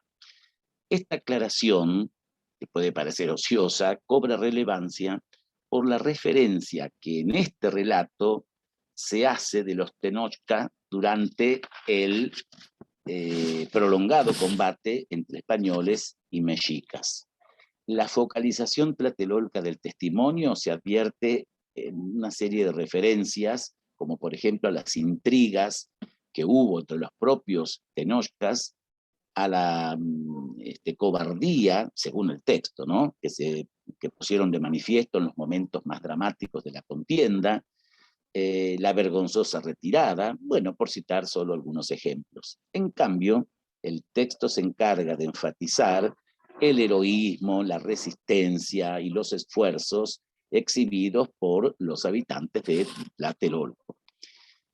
[SPEAKER 3] Esta aclaración, que puede parecer ociosa, cobra relevancia por la referencia que en este relato se hace de los Tenochca durante el prolongado combate entre españoles y mexicas. La focalización tlatelolca del testimonio se advierte en una serie de referencias, como por ejemplo a las intrigas que hubo entre los propios tenochcas, a la cobardía, según el texto, ¿no? que pusieron de manifiesto en los momentos más dramáticos de la contienda, la vergonzosa retirada, bueno, por citar solo algunos ejemplos. En cambio, el texto se encarga de enfatizar el heroísmo, la resistencia y los esfuerzos exhibidos por los habitantes de Tlatelolco.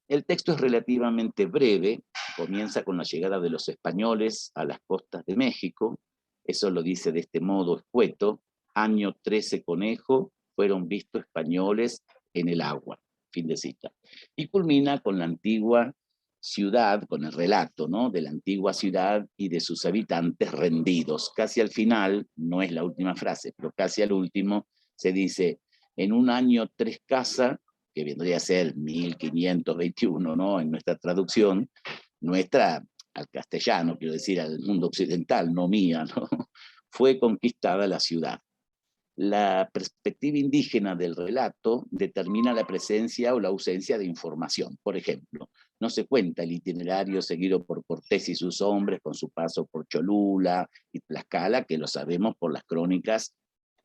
[SPEAKER 3] El texto es relativamente breve, comienza con la llegada de los españoles a las costas de México, eso lo dice de este modo escueto: año 13 conejo, fueron vistos españoles en el agua, fin de cita. Y culmina con la antigua ciudad, con el relato, ¿no?, de la antigua ciudad y de sus habitantes rendidos. Casi al final, no es la última frase, pero casi al último, se dice: en un año 3 casas, que vendría a ser 1521, ¿no?, en nuestra traducción, nuestra al castellano, quiero decir, al mundo occidental, no mía, ¿no?, fue conquistada la ciudad. La perspectiva indígena del relato determina la presencia o la ausencia de información. Por ejemplo, no se cuenta el itinerario seguido por Cortés y sus hombres con su paso por Cholula y Tlaxcala, que lo sabemos por las crónicas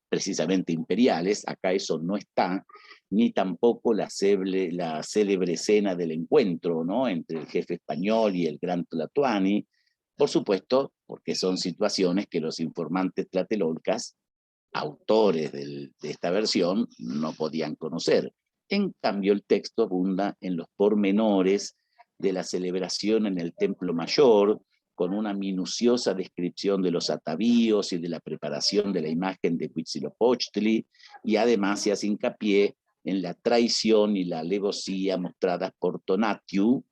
[SPEAKER 3] precisamente imperiales. Acá eso no está, ni tampoco la célebre escena del encuentro, ¿no?, entre el jefe español y el gran Tlatoani, por supuesto, porque son situaciones que los informantes tlatelolcas, autores de esta versión, no podían conocer. En cambio, el texto abunda en los pormenores de la celebración en el Templo Mayor, con una minuciosa descripción de los atavíos y de la preparación de la imagen de Huitzilopochtli, y además se hace hincapié en la traición y la alevosía mostradas por Tonatiuh,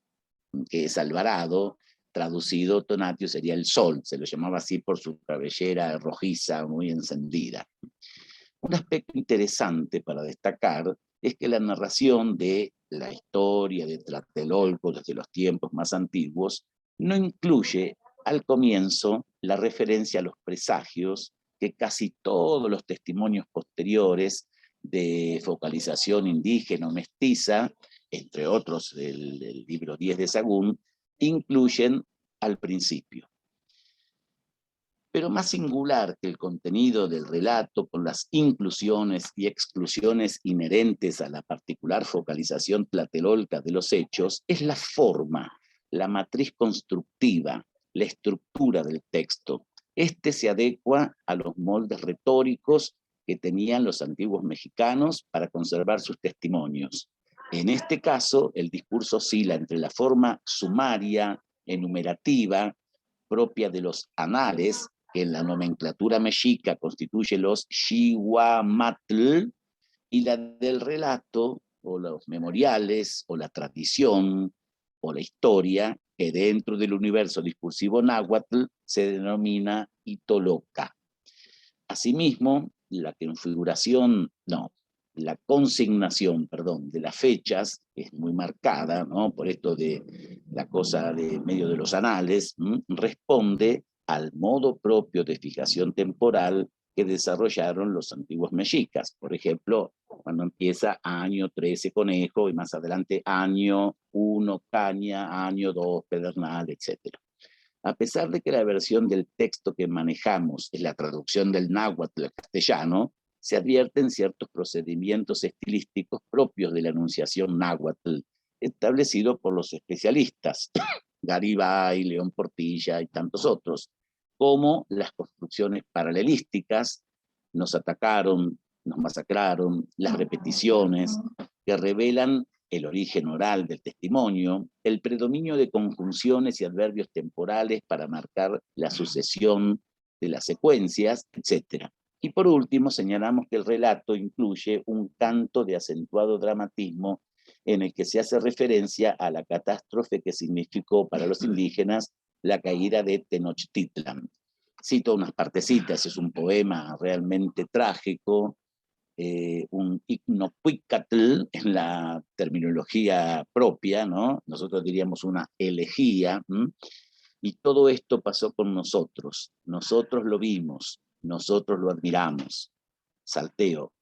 [SPEAKER 3] que es Alvarado. Traducido, Tonatiuh sería el sol, se lo llamaba así por su cabellera rojiza muy encendida. Un aspecto interesante para destacar es que la narración de la historia de Tlatelolco desde los tiempos más antiguos no incluye al comienzo la referencia a los presagios que casi todos los testimonios posteriores de focalización indígena o mestiza, entre otros del libro 10 de Sagún, incluyen al principio. Pero más singular que el contenido del relato, con las inclusiones y exclusiones inherentes a la particular focalización tlatelolca de los hechos, es la forma, la matriz constructiva, la estructura del texto. Este se adecua a los moldes retóricos que tenían los antiguos mexicanos para conservar sus testimonios. En este caso, el discurso oscila entre la forma sumaria, enumerativa, propia de los anales, que en la nomenclatura mexica constituye los xihuamatl, y la del relato, o los memoriales, o la tradición, o la historia, que dentro del universo discursivo náhuatl se denomina itoloca. Asimismo, la consignación, de las fechas es muy marcada, ¿no?, por esto de la cosa de medio de los anales, responde al modo propio de fijación temporal que desarrollaron los antiguos mexicas. Por ejemplo, cuando empieza año 13 conejo y más adelante año 1 caña, año 2 pedernal, etc. A pesar de que la versión del texto que manejamos es la traducción del náhuatl al castellano, se advierten ciertos procedimientos estilísticos propios de la enunciación náhuatl, establecidos por los especialistas, Garibay, León Portilla y tantos otros, como las construcciones paralelísticas, nos atacaron, nos masacraron, las repeticiones, que revelan el origen oral del testimonio, el predominio de conjunciones y adverbios temporales para marcar la sucesión de las secuencias, etc. Y por último, señalamos que el relato incluye un canto de acentuado dramatismo en el que se hace referencia a la catástrofe que significó para los indígenas la caída de Tenochtitlan. Cito unas partecitas, es un poema realmente trágico, un Icnocuicatl en la terminología propia, ¿no? Nosotros diríamos una elegía, y todo esto pasó con nosotros lo vimos, nosotros lo admiramos. Salteo,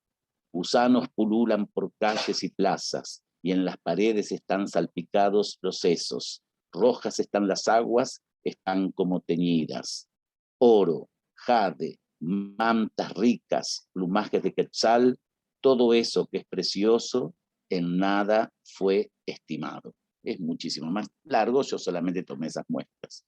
[SPEAKER 3] gusanos pululan por calles y plazas, y en las paredes están salpicados los sesos, rojas están las aguas, están como teñidas. Oro, jade, mantas ricas, plumajes de quetzal, todo eso que es precioso, en nada fue estimado. Es muchísimo más largo, yo solamente tomé esas muestras.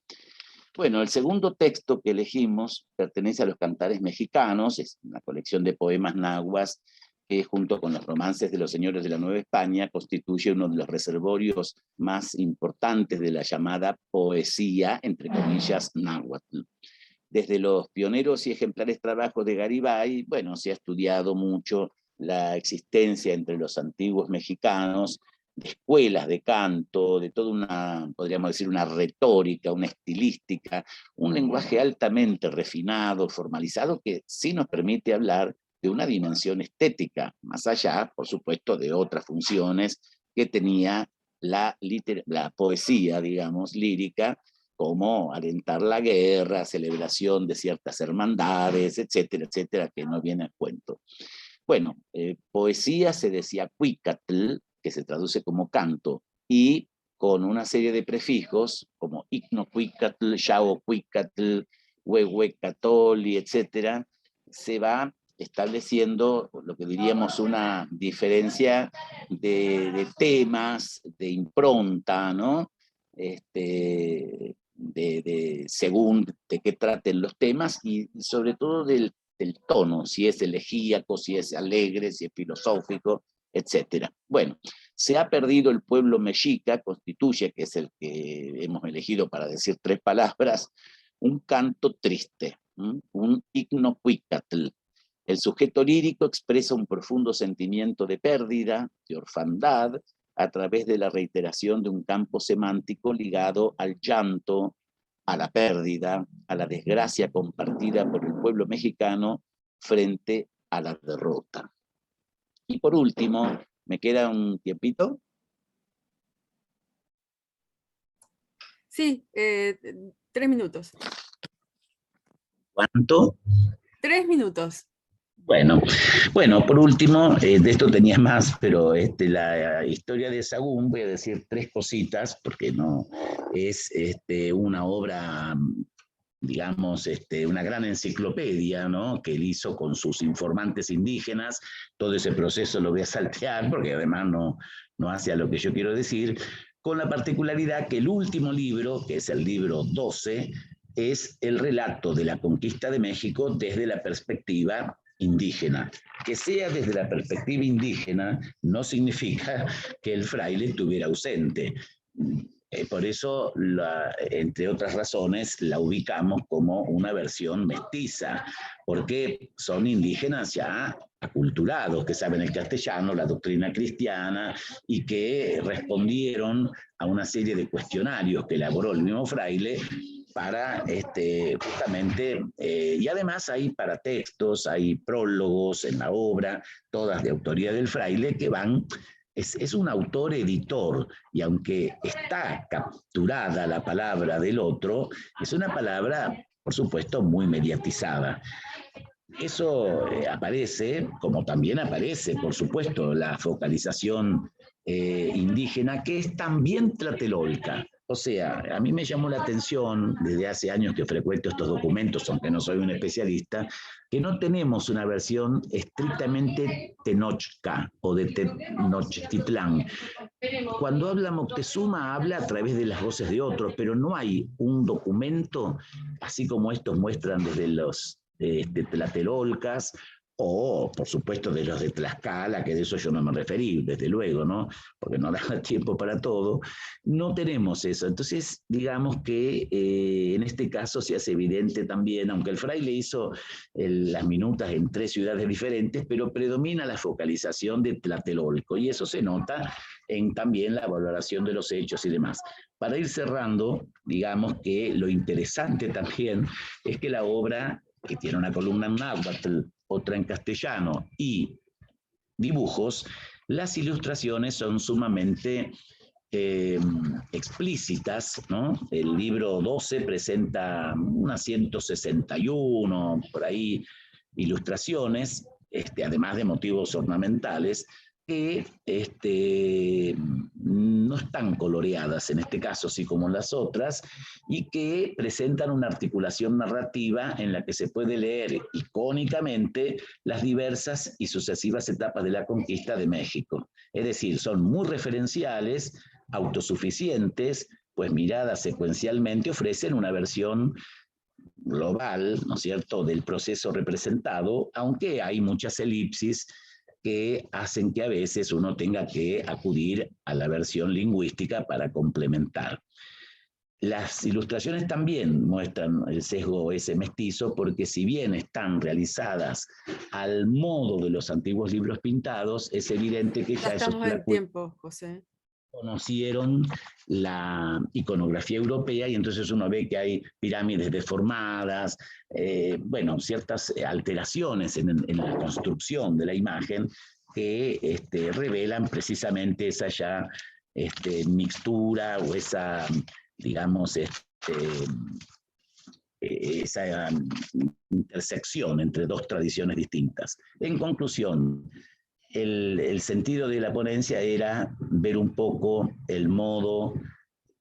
[SPEAKER 3] Bueno, el segundo texto que elegimos pertenece a los cantares mexicanos, es una colección de poemas nahuas que junto con los romances de los señores de la Nueva España constituye uno de los reservorios más importantes de la llamada poesía, entre comillas, náhuatl. Desde los pioneros y ejemplares trabajos de Garibay, bueno, se ha estudiado mucho la existencia entre los antiguos mexicanos de escuelas de canto, de toda una, podríamos decir, una retórica, una estilística, un lenguaje altamente refinado, formalizado, que sí nos permite hablar de una dimensión estética, más allá, por supuesto, de otras funciones que tenía la poesía, digamos, lírica, como alentar la guerra, celebración de ciertas hermandades, etcétera, etcétera, que no viene a cuento. Bueno, poesía se decía cuicatl, que se traduce como canto, y con una serie de prefijos, como icnocuicatl, xaocuicatl, huehuecatoli, etcétera, se va estableciendo lo que diríamos una diferencia de temas, de impronta, ¿no? Según de qué traten los temas y sobre todo del tono, si es elegíaco, si es alegre, si es filosófico, etc. Bueno, se ha perdido el pueblo mexica, constituye, que es el que hemos elegido para decir 3 palabras, un canto triste, un icnocuicatl. El sujeto lírico expresa un profundo sentimiento de pérdida, de orfandad, a través de la reiteración de un campo semántico ligado al llanto, a la pérdida, a la desgracia compartida por el pueblo mexicano frente a la derrota. Y por último, ¿me queda un tiempito?
[SPEAKER 1] Sí, 3 minutos.
[SPEAKER 3] ¿Cuánto?
[SPEAKER 1] 3 minutos.
[SPEAKER 3] Bueno, por último, de esto tenía más, pero la historia de Sahagún, voy a decir 3 cositas, porque no es una obra, digamos, una gran enciclopedia, ¿no? Que él hizo con sus informantes indígenas. Todo ese proceso lo voy a saltear, porque además no hace a lo que yo quiero decir, con la particularidad que el último libro, que es el libro 12, es el relato de la conquista de México desde la perspectiva indígena. Que sea desde la perspectiva indígena no significa que el fraile estuviera ausente. Por eso, entre otras razones, la ubicamos como una versión mestiza, porque son indígenas ya aculturados, que saben el castellano, la doctrina cristiana, y que respondieron a una serie de cuestionarios que elaboró el mismo fraile para justamente, y además hay paratextos, hay prólogos en la obra, todas de autoría del fraile, que van, es un autor editor, y aunque está capturada la palabra del otro, es una palabra, por supuesto, muy mediatizada. Eso aparece, como también aparece, por supuesto, la focalización indígena, que es también tlatelolca. O sea, a mí me llamó la atención, desde hace años que frecuento estos documentos, aunque no soy un especialista, que no tenemos una versión estrictamente tenochca o de Tenochtitlán. Cuando habla Moctezuma, habla a través de las voces de otros, pero no hay un documento, así como estos muestran desde los tlatelolcas, o por supuesto de los de Tlaxcala, que de eso yo no me referí, desde luego, ¿no? Porque no da tiempo para todo. No tenemos eso. Entonces, digamos que en este caso se hace evidente también, aunque el fraile hizo las minutas en 3 ciudades diferentes, pero predomina la focalización de Tlatelolco, y eso se nota en también la valoración de los hechos y demás. Para ir cerrando, digamos que lo interesante también es que la obra, que tiene una columna en náhuatl, otra en castellano y dibujos, las ilustraciones son sumamente explícitas, ¿no? El libro 12 presenta unas 161, por ahí, ilustraciones, además de motivos ornamentales, que no están coloreadas en este caso, así como en las otras, y que presentan una articulación narrativa en la que se puede leer icónicamente las diversas y sucesivas etapas de la conquista de México. Es decir, son muy referenciales, autosuficientes, pues miradas secuencialmente ofrecen una versión global, ¿no es cierto?, del proceso representado, aunque hay muchas elipsis que hacen que a veces uno tenga que acudir a la versión lingüística para complementar. Las ilustraciones también muestran el sesgo ese mestizo, porque si bien están realizadas al modo de los antiguos libros pintados, es evidente que ya esos
[SPEAKER 1] estamos en tiempo, José.
[SPEAKER 3] Conocieron la iconografía europea, y entonces uno ve que hay pirámides deformadas, bueno, ciertas alteraciones en la construcción de la imagen que revelan precisamente esa ya mixtura o esa, digamos, esa intersección entre dos tradiciones distintas. En conclusión, el sentido de la ponencia era ver un poco el modo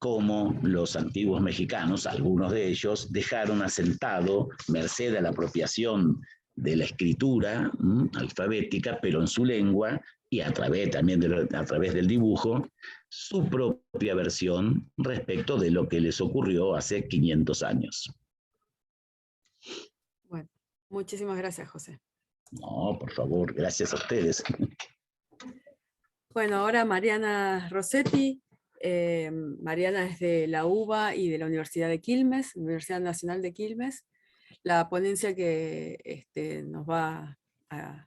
[SPEAKER 3] como los antiguos mexicanos, algunos de ellos, dejaron asentado, merced a la apropiación de la escritura alfabética, pero en su lengua, y a través también a través del dibujo, su propia versión respecto de lo que les ocurrió hace 500 años.
[SPEAKER 1] Bueno, muchísimas gracias, José.
[SPEAKER 3] No, por favor, gracias a ustedes.
[SPEAKER 1] Bueno, ahora Mariana Rossetti. Mariana es de la UBA y de la Universidad de Quilmes, Universidad Nacional de Quilmes. La ponencia que nos va a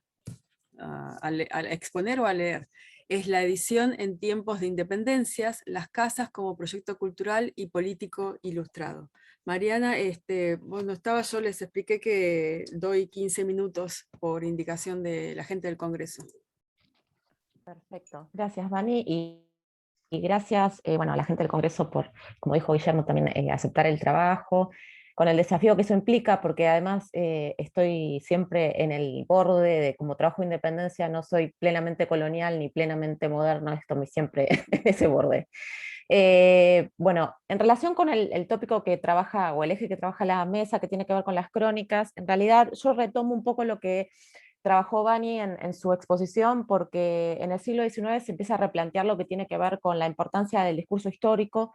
[SPEAKER 1] exponer o a leer es la edición en tiempos de independencias, las casas como proyecto cultural y político ilustrado. Mariana, bueno, yo les expliqué que doy 15 minutos por indicación de la gente del Congreso.
[SPEAKER 4] Perfecto, gracias Vani, y gracias bueno, a la gente del Congreso por, como dijo Guillermo, también aceptar el trabajo, con el desafío que eso implica, porque además estoy siempre en el borde de, como trabajo de independencia, no soy plenamente colonial ni plenamente moderno, esto me siempre en ese borde. Bueno, en relación con el tópico que trabaja, o el eje que trabaja la mesa, que tiene que ver con las crónicas, en realidad yo retomo un poco lo que trabajó Vani en su exposición, porque en el siglo XIX se empieza a replantear lo que tiene que ver con la importancia del discurso histórico,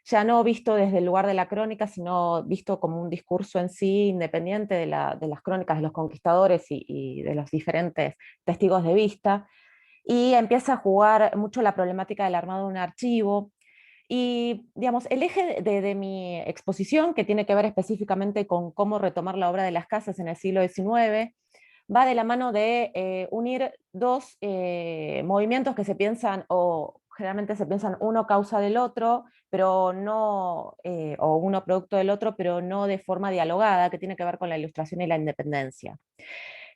[SPEAKER 4] ya no visto desde el lugar de la crónica, sino visto como un discurso en sí independiente de las crónicas de los conquistadores y de los diferentes testigos de vista, y empieza a jugar mucho la problemática del armado de un archivo. Y digamos, el eje de mi exposición, que tiene que ver específicamente con cómo retomar la obra de las casas en el siglo XIX, va de la mano de unir dos movimientos que se piensan, o generalmente se piensan uno causa del otro, pero no, o uno producto del otro, pero no de forma dialogada, que tiene que ver con la ilustración y la independencia.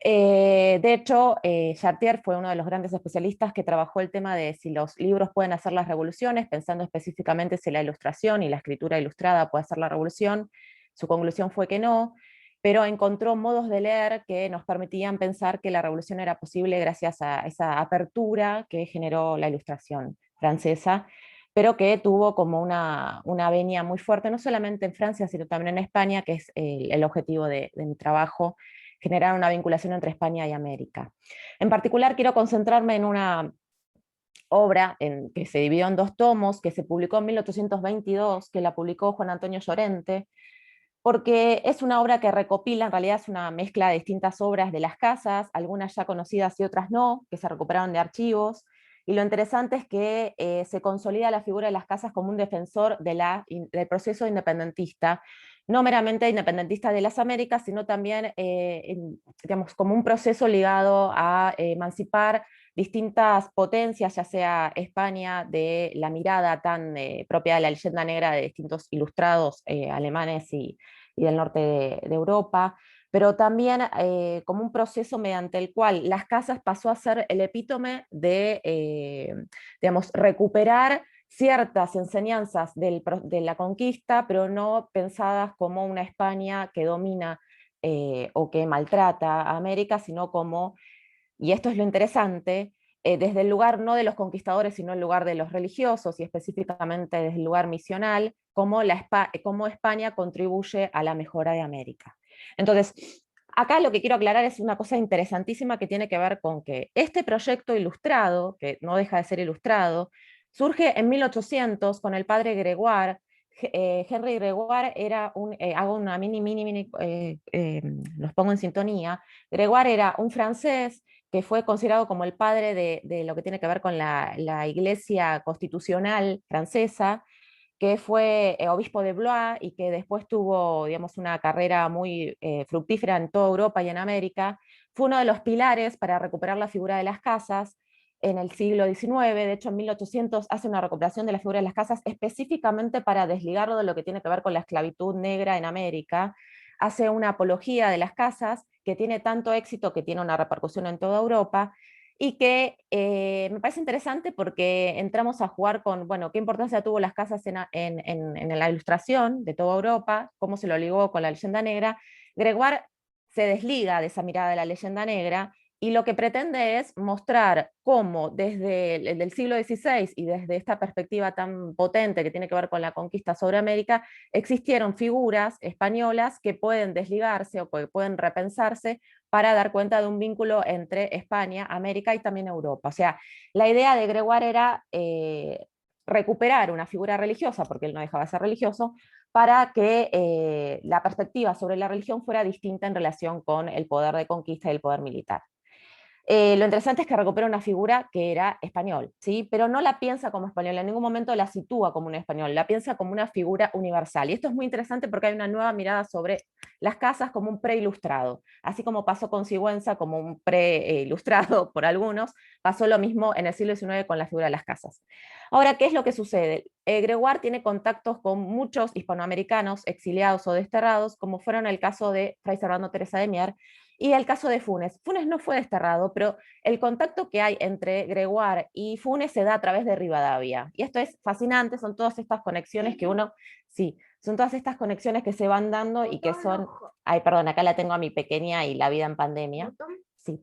[SPEAKER 4] De hecho, Chartier fue uno de los grandes especialistas que trabajó el tema de si los libros pueden hacer las revoluciones, pensando específicamente si la ilustración y la escritura ilustrada puede hacer la revolución. Su conclusión fue que no. pero encontró modos de leer que nos permitían pensar que la revolución era posible gracias a esa apertura que generó la Ilustración francesa, pero que tuvo como una venia muy fuerte, no solamente en Francia, sino también en España, que es el objetivo de mi trabajo, generar una vinculación entre España y América. En particular, quiero concentrarme en una obra que se dividió en 2 tomos, que se publicó en 1822, que la publicó Juan Antonio Llorente, porque es una obra que recopila, en realidad es una mezcla de distintas obras de las casas, algunas ya conocidas y otras no, que se recuperaron de archivos, y lo interesante es que se consolida la figura de las casas como un defensor del proceso independentista, no meramente independentista de las Américas, sino también digamos, como un proceso ligado a emancipar distintas potencias, ya sea España, de la mirada tan propia de la leyenda negra de distintos ilustrados alemanes y del norte de Europa, pero también como un proceso mediante el cual las casas pasó a ser el epítome de, digamos, recuperar ciertas enseñanzas de la conquista, pero no pensadas como una España que domina o que maltrata a América, sino como, y esto es lo interesante, desde el lugar no de los conquistadores, sino el lugar de los religiosos, y específicamente desde el lugar misional, cómo España contribuye a la mejora de América. Entonces, acá lo que quiero aclarar es una cosa interesantísima que tiene que ver con que este proyecto ilustrado, que no deja de ser ilustrado, surge en 1800 con el padre Gregoire. Henry Gregoire era hago una los pongo en sintonía. Gregoire era un francés que fue considerado como el padre de lo que tiene que ver con la Iglesia constitucional francesa, que fue obispo de Blois y que después tuvo, digamos, una carrera muy fructífera en toda Europa y en América. Fue uno de los pilares para recuperar la figura de las casas en el siglo XIX. De hecho, en 1800 hace una recuperación de la figura de las casas específicamente para desligarlo de lo que tiene que ver con la esclavitud negra en América. Hace una apología de las casas que tiene tanto éxito que tiene una repercusión en toda Europa, y que me parece interesante porque entramos a jugar con, bueno, qué importancia tuvo las casas en la ilustración de toda Europa, cómo se lo ligó con la leyenda negra. Gregoire se desliga de esa mirada de la leyenda negra y lo que pretende es mostrar cómo desde el siglo XVI y desde esta perspectiva tan potente que tiene que ver con la conquista sobre América, existieron figuras españolas que pueden desligarse o que pueden repensarse para dar cuenta de un vínculo entre España, América y también Europa. O sea, la idea de Gregoire era recuperar una figura religiosa, porque él no dejaba de ser religioso, para que la perspectiva sobre la religión fuera distinta en relación con el poder de conquista y el poder militar. Lo interesante es que recupera una figura que era español, ¿sí? Pero no la piensa como español, en ningún momento la sitúa como un español, la piensa como una figura universal. Y esto es muy interesante porque hay una nueva mirada sobre las casas como un preilustrado. Así como pasó con Sigüenza como un preilustrado por algunos, pasó lo mismo en el siglo XIX con la figura de las casas. Ahora, ¿qué es lo que sucede? Gregoire tiene contactos con muchos hispanoamericanos exiliados o desterrados, como fueron el caso de Fray Servando Teresa de Mier, y el caso de Funes. Funes no fue desterrado, pero el contacto que hay entre Gregoire y Funes se da a través de Rivadavia. Y esto es fascinante, son todas estas conexiones que uno, sí, son todas estas conexiones que se van dando y que son, ay, perdón, acá la tengo a mi pequeña y la vida en pandemia, sí,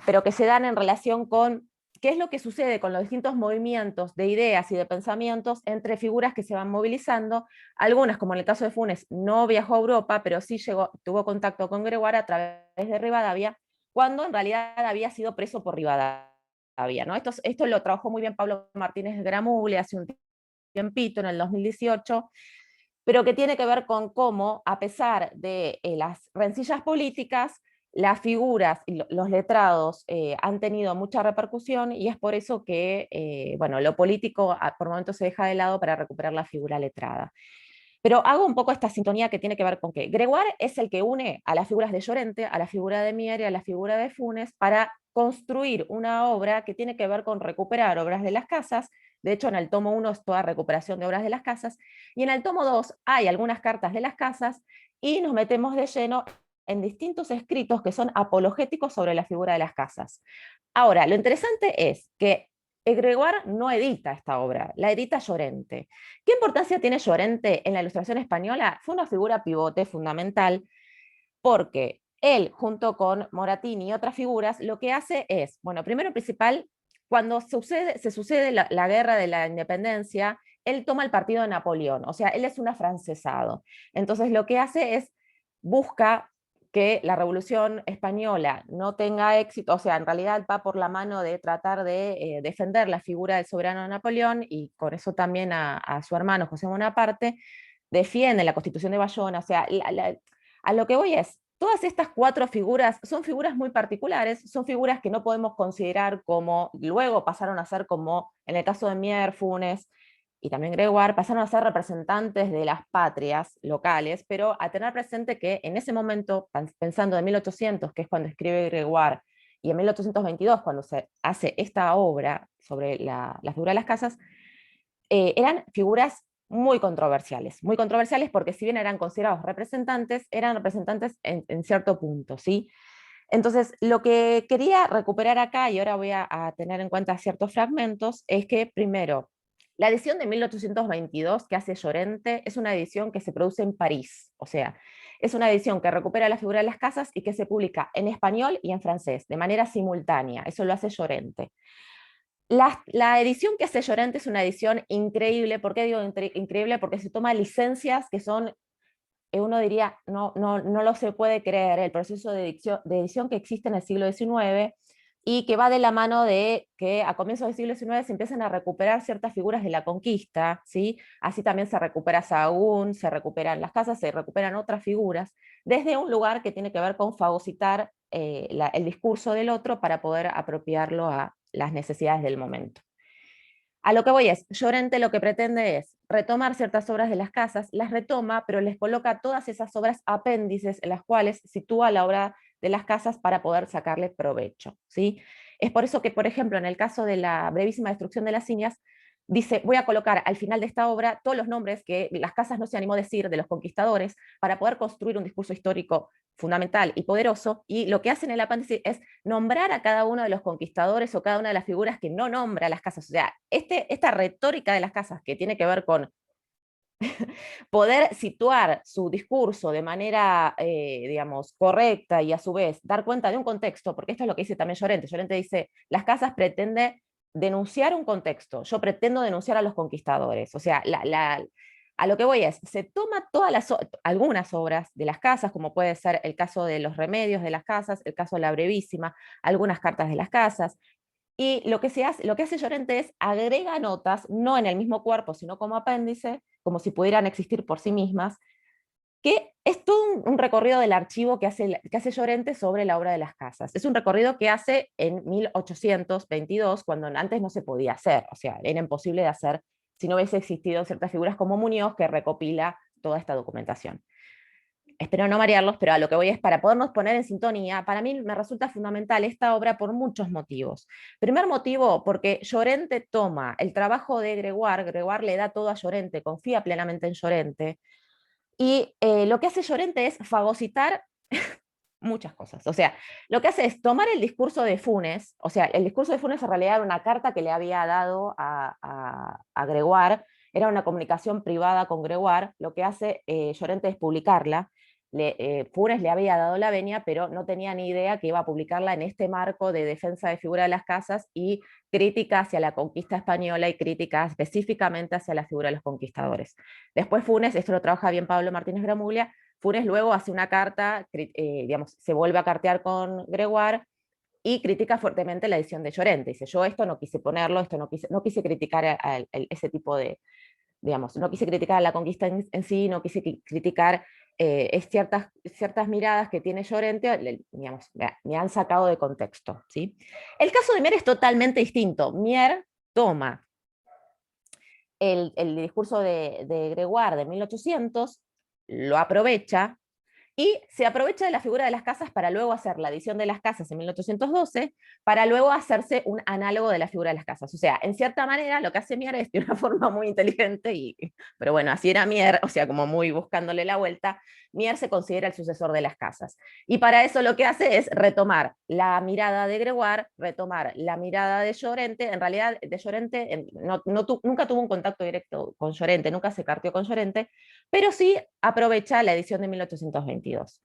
[SPEAKER 4] pero que se dan en relación con qué es lo que sucede con los distintos movimientos de ideas y de pensamientos entre figuras que se van movilizando. Algunas, como en el caso de Funes, no viajó a Europa, pero sí tuvo contacto con Gregoire a través de Rivadavia, cuando en realidad había sido preso por Rivadavia, ¿no? Esto lo trabajó muy bien Pablo Martínez Gramuglia hace un tiempito, en el 2018, pero que tiene que ver con cómo, a pesar de las rencillas políticas, las figuras y los letrados han tenido mucha repercusión, y es por eso que bueno, lo político por momentos se deja de lado para recuperar la figura letrada. Pero hago un poco esta sintonía que tiene que ver con que Gregoire es el que une a las figuras de Llorente, a la figura de Mier y a la figura de Funes para construir una obra que tiene que ver con recuperar obras de las casas. De hecho, en el tomo 1 es toda recuperación de obras de las casas, y en el tomo 2 hay algunas cartas de las casas, y nos metemos de lleno en distintos escritos que son apologéticos sobre la figura de las casas. Ahora, lo interesante es que Gregoire no edita esta obra, la edita Llorente. ¿Qué importancia tiene Llorente en la Ilustración española? Fue una figura pivote fundamental porque él, junto con Moratini y otras figuras, lo que hace es, bueno, primero y principal, cuando se sucede la guerra de la independencia, él toma el partido de Napoleón, o sea, él es un afrancesado. Entonces lo que hace es, busca que la Revolución Española no tenga éxito, o sea, en realidad va por la mano de tratar de defender la figura del soberano Napoleón, y con eso también a su hermano José Bonaparte, defiende la Constitución de Bayona, o sea, a lo que voy es, todas estas 4 figuras son figuras muy particulares, son figuras que no podemos considerar como, luego pasaron a ser como, en el caso de Mier, Funes y también Gregoire, pasaron a ser representantes de las patrias locales, pero a tener presente que en ese momento, pensando en 1800, que es cuando escribe Gregoire, y en 1822, cuando se hace esta obra sobre la figura de las casas, eran figuras muy controversiales porque si bien eran considerados representantes, eran representantes en cierto punto, ¿sí? Entonces, lo que quería recuperar acá, y ahora voy a tener en cuenta ciertos fragmentos, es que primero, la edición de 1822 que hace Llorente es una edición que se produce en París, o sea, es una edición que recupera la figura de las casas y que se publica en español y en francés, de manera simultánea, eso lo hace Llorente. La edición que hace Llorente es una edición increíble. ¿Por qué digo increíble? Porque se toma licencias que son, uno diría, no lo se puede creer, el proceso de edición que existe en el siglo XIX, y que va de la mano de que a comienzos del siglo XIX se empiezan a recuperar ciertas figuras de la conquista, ¿sí? Así también se recupera Sahagún, se recuperan las casas, se recuperan otras figuras, desde un lugar que tiene que ver con fagocitar el discurso del otro para poder apropiarlo a las necesidades del momento. A lo que voy es, Llorente lo que pretende es retomar ciertas obras de las casas, las retoma, pero les coloca todas esas obras apéndices en las cuales sitúa la obra de las casas para poder sacarle provecho, ¿sí? Es por eso que, por ejemplo, en el caso de la brevísima destrucción de las Indias, dice, voy a colocar al final de esta obra todos los nombres que las casas no se animó a decir de los conquistadores para poder construir un discurso histórico fundamental y poderoso, y lo que hacen en el apéndice es nombrar a cada uno de los conquistadores o cada una de las figuras que no nombra a las casas. O sea, esta retórica de las casas que tiene que ver con poder situar su discurso de manera, digamos, correcta y a su vez dar cuenta de un contexto, porque esto es lo que dice también Llorente. Llorente dice, las casas pretende denunciar un contexto, yo pretendo denunciar a los conquistadores. O sea, a lo que voy es, se toma algunas obras de las casas, como puede ser el caso de los remedios de las casas, el caso de la brevísima, algunas cartas de las casas, y lo que hace Llorente es agrega notas, no en el mismo cuerpo, sino como apéndice, como si pudieran existir por sí mismas, que es todo un recorrido del archivo que hace Llorente sobre la obra de las casas. Es un recorrido que hace en 1822, cuando antes no se podía hacer, o sea, era imposible de hacer si no hubiese existido ciertas figuras como Muñoz, que recopila toda esta documentación. Espero no marearlos, pero a lo que voy es para podernos poner en sintonía. Para mí me resulta fundamental esta obra por muchos motivos. Primer motivo, porque Llorente toma el trabajo de Gregoire le da todo a Llorente, confía plenamente en Llorente, y lo que hace Llorente es fagocitar muchas cosas. O sea, lo que hace es tomar el discurso de Funes, o sea, el discurso de Funes en realidad era una carta que le había dado a Gregoire, era una comunicación privada con Gregoire, lo que hace Llorente es publicarla. Funes le había dado la venia, pero no tenía ni idea que iba a publicarla en este marco de defensa de figura de las casas y crítica hacia la conquista española y crítica específicamente hacia la figura de los conquistadores. Después Funes, esto lo trabaja bien Pablo Martínez Gramuglia, Funes luego hace una carta, digamos, se vuelve a cartear con Gregoire y critica fuertemente la edición de Llorente. Dice, yo esto no quise ponerlo, no quise criticar ese tipo de, digamos, no quise criticar a la conquista en sí, no quise criticar ciertas miradas que tiene Llorente, digamos, me han sacado de contexto, ¿sí? El caso de Mier es totalmente distinto. Mier toma el discurso de Gregoire de 1800, lo aprovecha, y se aprovecha de la figura de las casas para luego hacer la edición de las casas en 1812, para luego hacerse un análogo de la figura de las casas. O sea, en cierta manera lo que hace Mier es de una forma muy inteligente, pero bueno, así era Mier, o sea, como muy buscándole la vuelta, Mier se considera el sucesor de las casas. Y para eso lo que hace es retomar la mirada de Gregoire, retomar la mirada de Llorente. En realidad, de Llorente nunca tuvo un contacto directo con Llorente, nunca se carteó con Llorente, pero sí aprovecha la edición de 1822.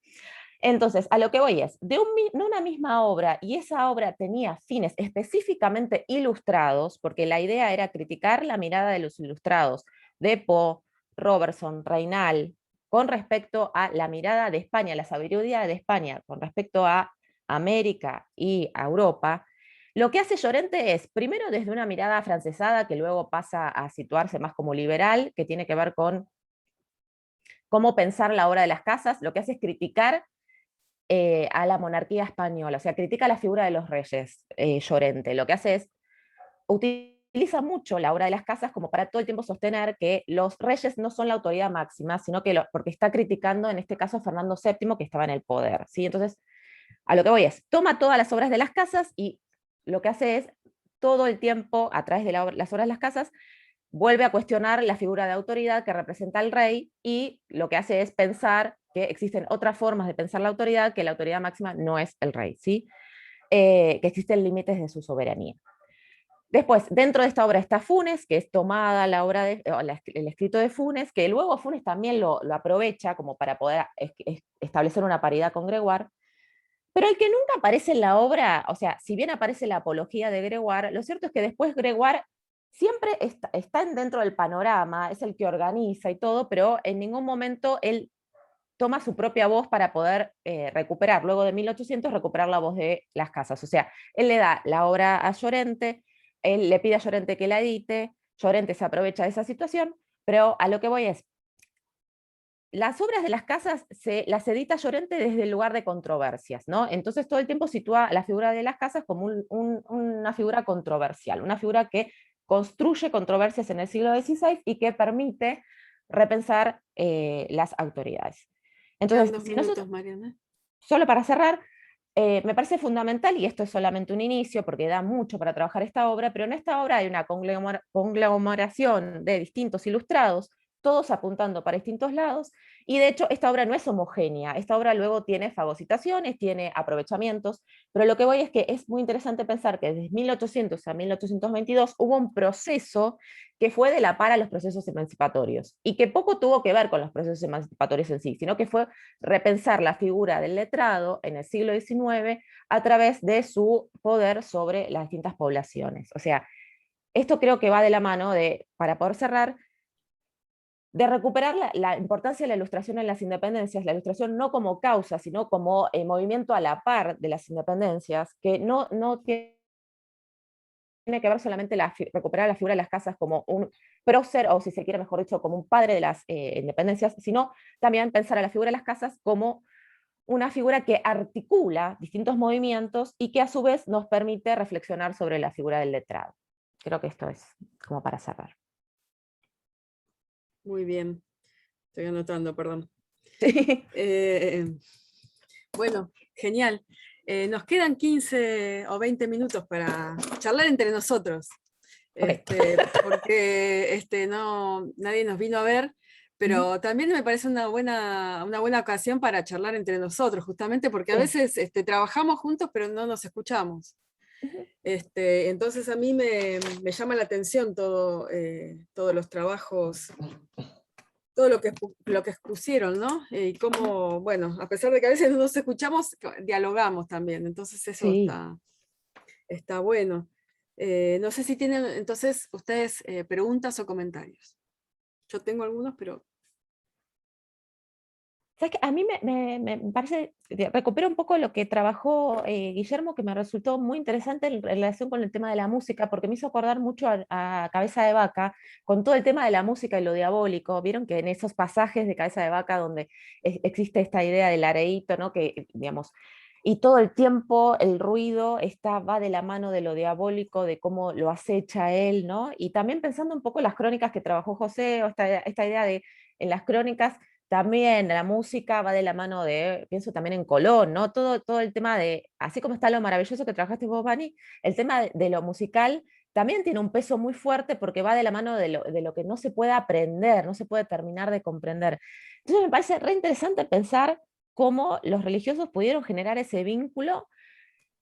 [SPEAKER 4] Entonces, a lo que voy es, de una misma obra, y esa obra tenía fines específicamente ilustrados, porque la idea era criticar la mirada de los ilustrados, de Poe, Robertson, Reinal, con respecto a la mirada de España, la sabiduría de España, con respecto a América y a Europa. Lo que hace Llorente es, primero desde una mirada afrancesada, que luego pasa a situarse más como liberal, que tiene que ver con cómo pensar la obra de las casas, lo que hace es criticar a la monarquía española, o sea, critica la figura de los reyes, Llorente. Lo que hace es, utiliza mucho la obra de las casas como para todo el tiempo sostener que los reyes no son la autoridad máxima, sino que porque está criticando en este caso a Fernando VII, que estaba en el poder, ¿sí? Entonces, a lo que voy es, toma todas las obras de las casas y lo que hace es, todo el tiempo, a través de las obras de las casas, vuelve a cuestionar la figura de autoridad que representa al rey y lo que hace es pensar que existen otras formas de pensar la autoridad, que la autoridad máxima no es el rey, ¿sí? Que existen límites de su soberanía. Después, dentro de esta obra está Funes, que es tomada la obra el escrito de Funes, que luego Funes también lo aprovecha como para poder establecer una paridad con Gregoire, pero el que nunca aparece en la obra, o sea, si bien aparece la apología de Gregoire, lo cierto es que después Gregoire siempre está dentro del panorama, es el que organiza y todo, pero en ningún momento él toma su propia voz para poder recuperar, luego de 1800, recuperar la voz de las casas. O sea, él le da la obra a Llorente, él le pide a Llorente que la edite, Llorente se aprovecha de esa situación, pero a lo que voy es, las obras de las casas las edita Llorente desde el lugar de controversias, ¿no? Entonces todo el tiempo sitúa la figura de las casas como una figura controversial, una figura que construye controversias en el siglo XVI y que permite repensar las autoridades.
[SPEAKER 1] Quedan
[SPEAKER 4] Entonces,
[SPEAKER 1] 2 minutos, Mariana.
[SPEAKER 4] solo para cerrar, me parece fundamental, y esto es solamente un inicio porque da mucho para trabajar esta obra, pero en esta obra hay una conglomeración de distintos ilustrados, todos apuntando para distintos lados, y de hecho esta obra no es homogénea, esta obra luego tiene fagocitaciones, tiene aprovechamientos, pero lo que voy es que es muy interesante pensar que desde 1800 a 1822 hubo un proceso que fue de la par a los procesos emancipatorios, y que poco tuvo que ver con los procesos emancipatorios en sí, sino que fue repensar la figura del letrado en el siglo XIX a través de su poder sobre las distintas poblaciones. O sea, esto creo que va de la mano de, para poder cerrar, de recuperar la importancia de la ilustración en las independencias, la ilustración no como causa, sino como movimiento a la par de las independencias, que no tiene que ver solamente recuperar la figura de las casas como un prócer, o si se quiere mejor dicho, como un padre de las independencias, sino también pensar a la figura de las casas como una figura que articula distintos movimientos y que a su vez nos permite reflexionar sobre la figura del letrado. Creo que esto es como para cerrar.
[SPEAKER 1] Muy bien. Estoy anotando, perdón. Bueno, genial. Nos quedan 15 o 20 minutos para charlar entre nosotros.
[SPEAKER 4] Okay.
[SPEAKER 1] Porque nadie nos vino a ver, pero también me parece una buena ocasión para charlar entre nosotros, justamente porque a veces trabajamos juntos, pero no nos escuchamos. Entonces a mí me llama la atención todos los trabajos, todo lo que expusieron, ¿no? Y cómo, bueno, a pesar de que a veces no nos escuchamos, dialogamos también, entonces eso
[SPEAKER 4] Sí.
[SPEAKER 1] está bueno. No sé si tienen entonces ustedes preguntas o comentarios. Yo tengo algunos, pero...
[SPEAKER 4] ¿Sabes qué? A mí me parece, recupero un poco lo que trabajó Guillermo, que me resultó muy interesante en relación con el tema de la música, porque me hizo acordar mucho a Cabeza de Vaca, con todo el tema de la música y lo diabólico. Vieron que en esos pasajes de Cabeza de Vaca donde existe esta idea del areíto, ¿no? Que, digamos, y todo el tiempo el ruido va de la mano de lo diabólico, de cómo lo acecha él, ¿no? Y también pensando un poco en las crónicas que trabajó José, o esta idea de en las crónicas también la música va de la mano de, pienso también en Colón, ¿no? Todo el tema de, así como está lo maravilloso que trabajaste vos, Vani, el tema de lo musical también tiene un peso muy fuerte porque va de la mano de lo que no se puede aprender, no se puede terminar de comprender. Entonces me parece re interesante pensar cómo los religiosos pudieron generar ese vínculo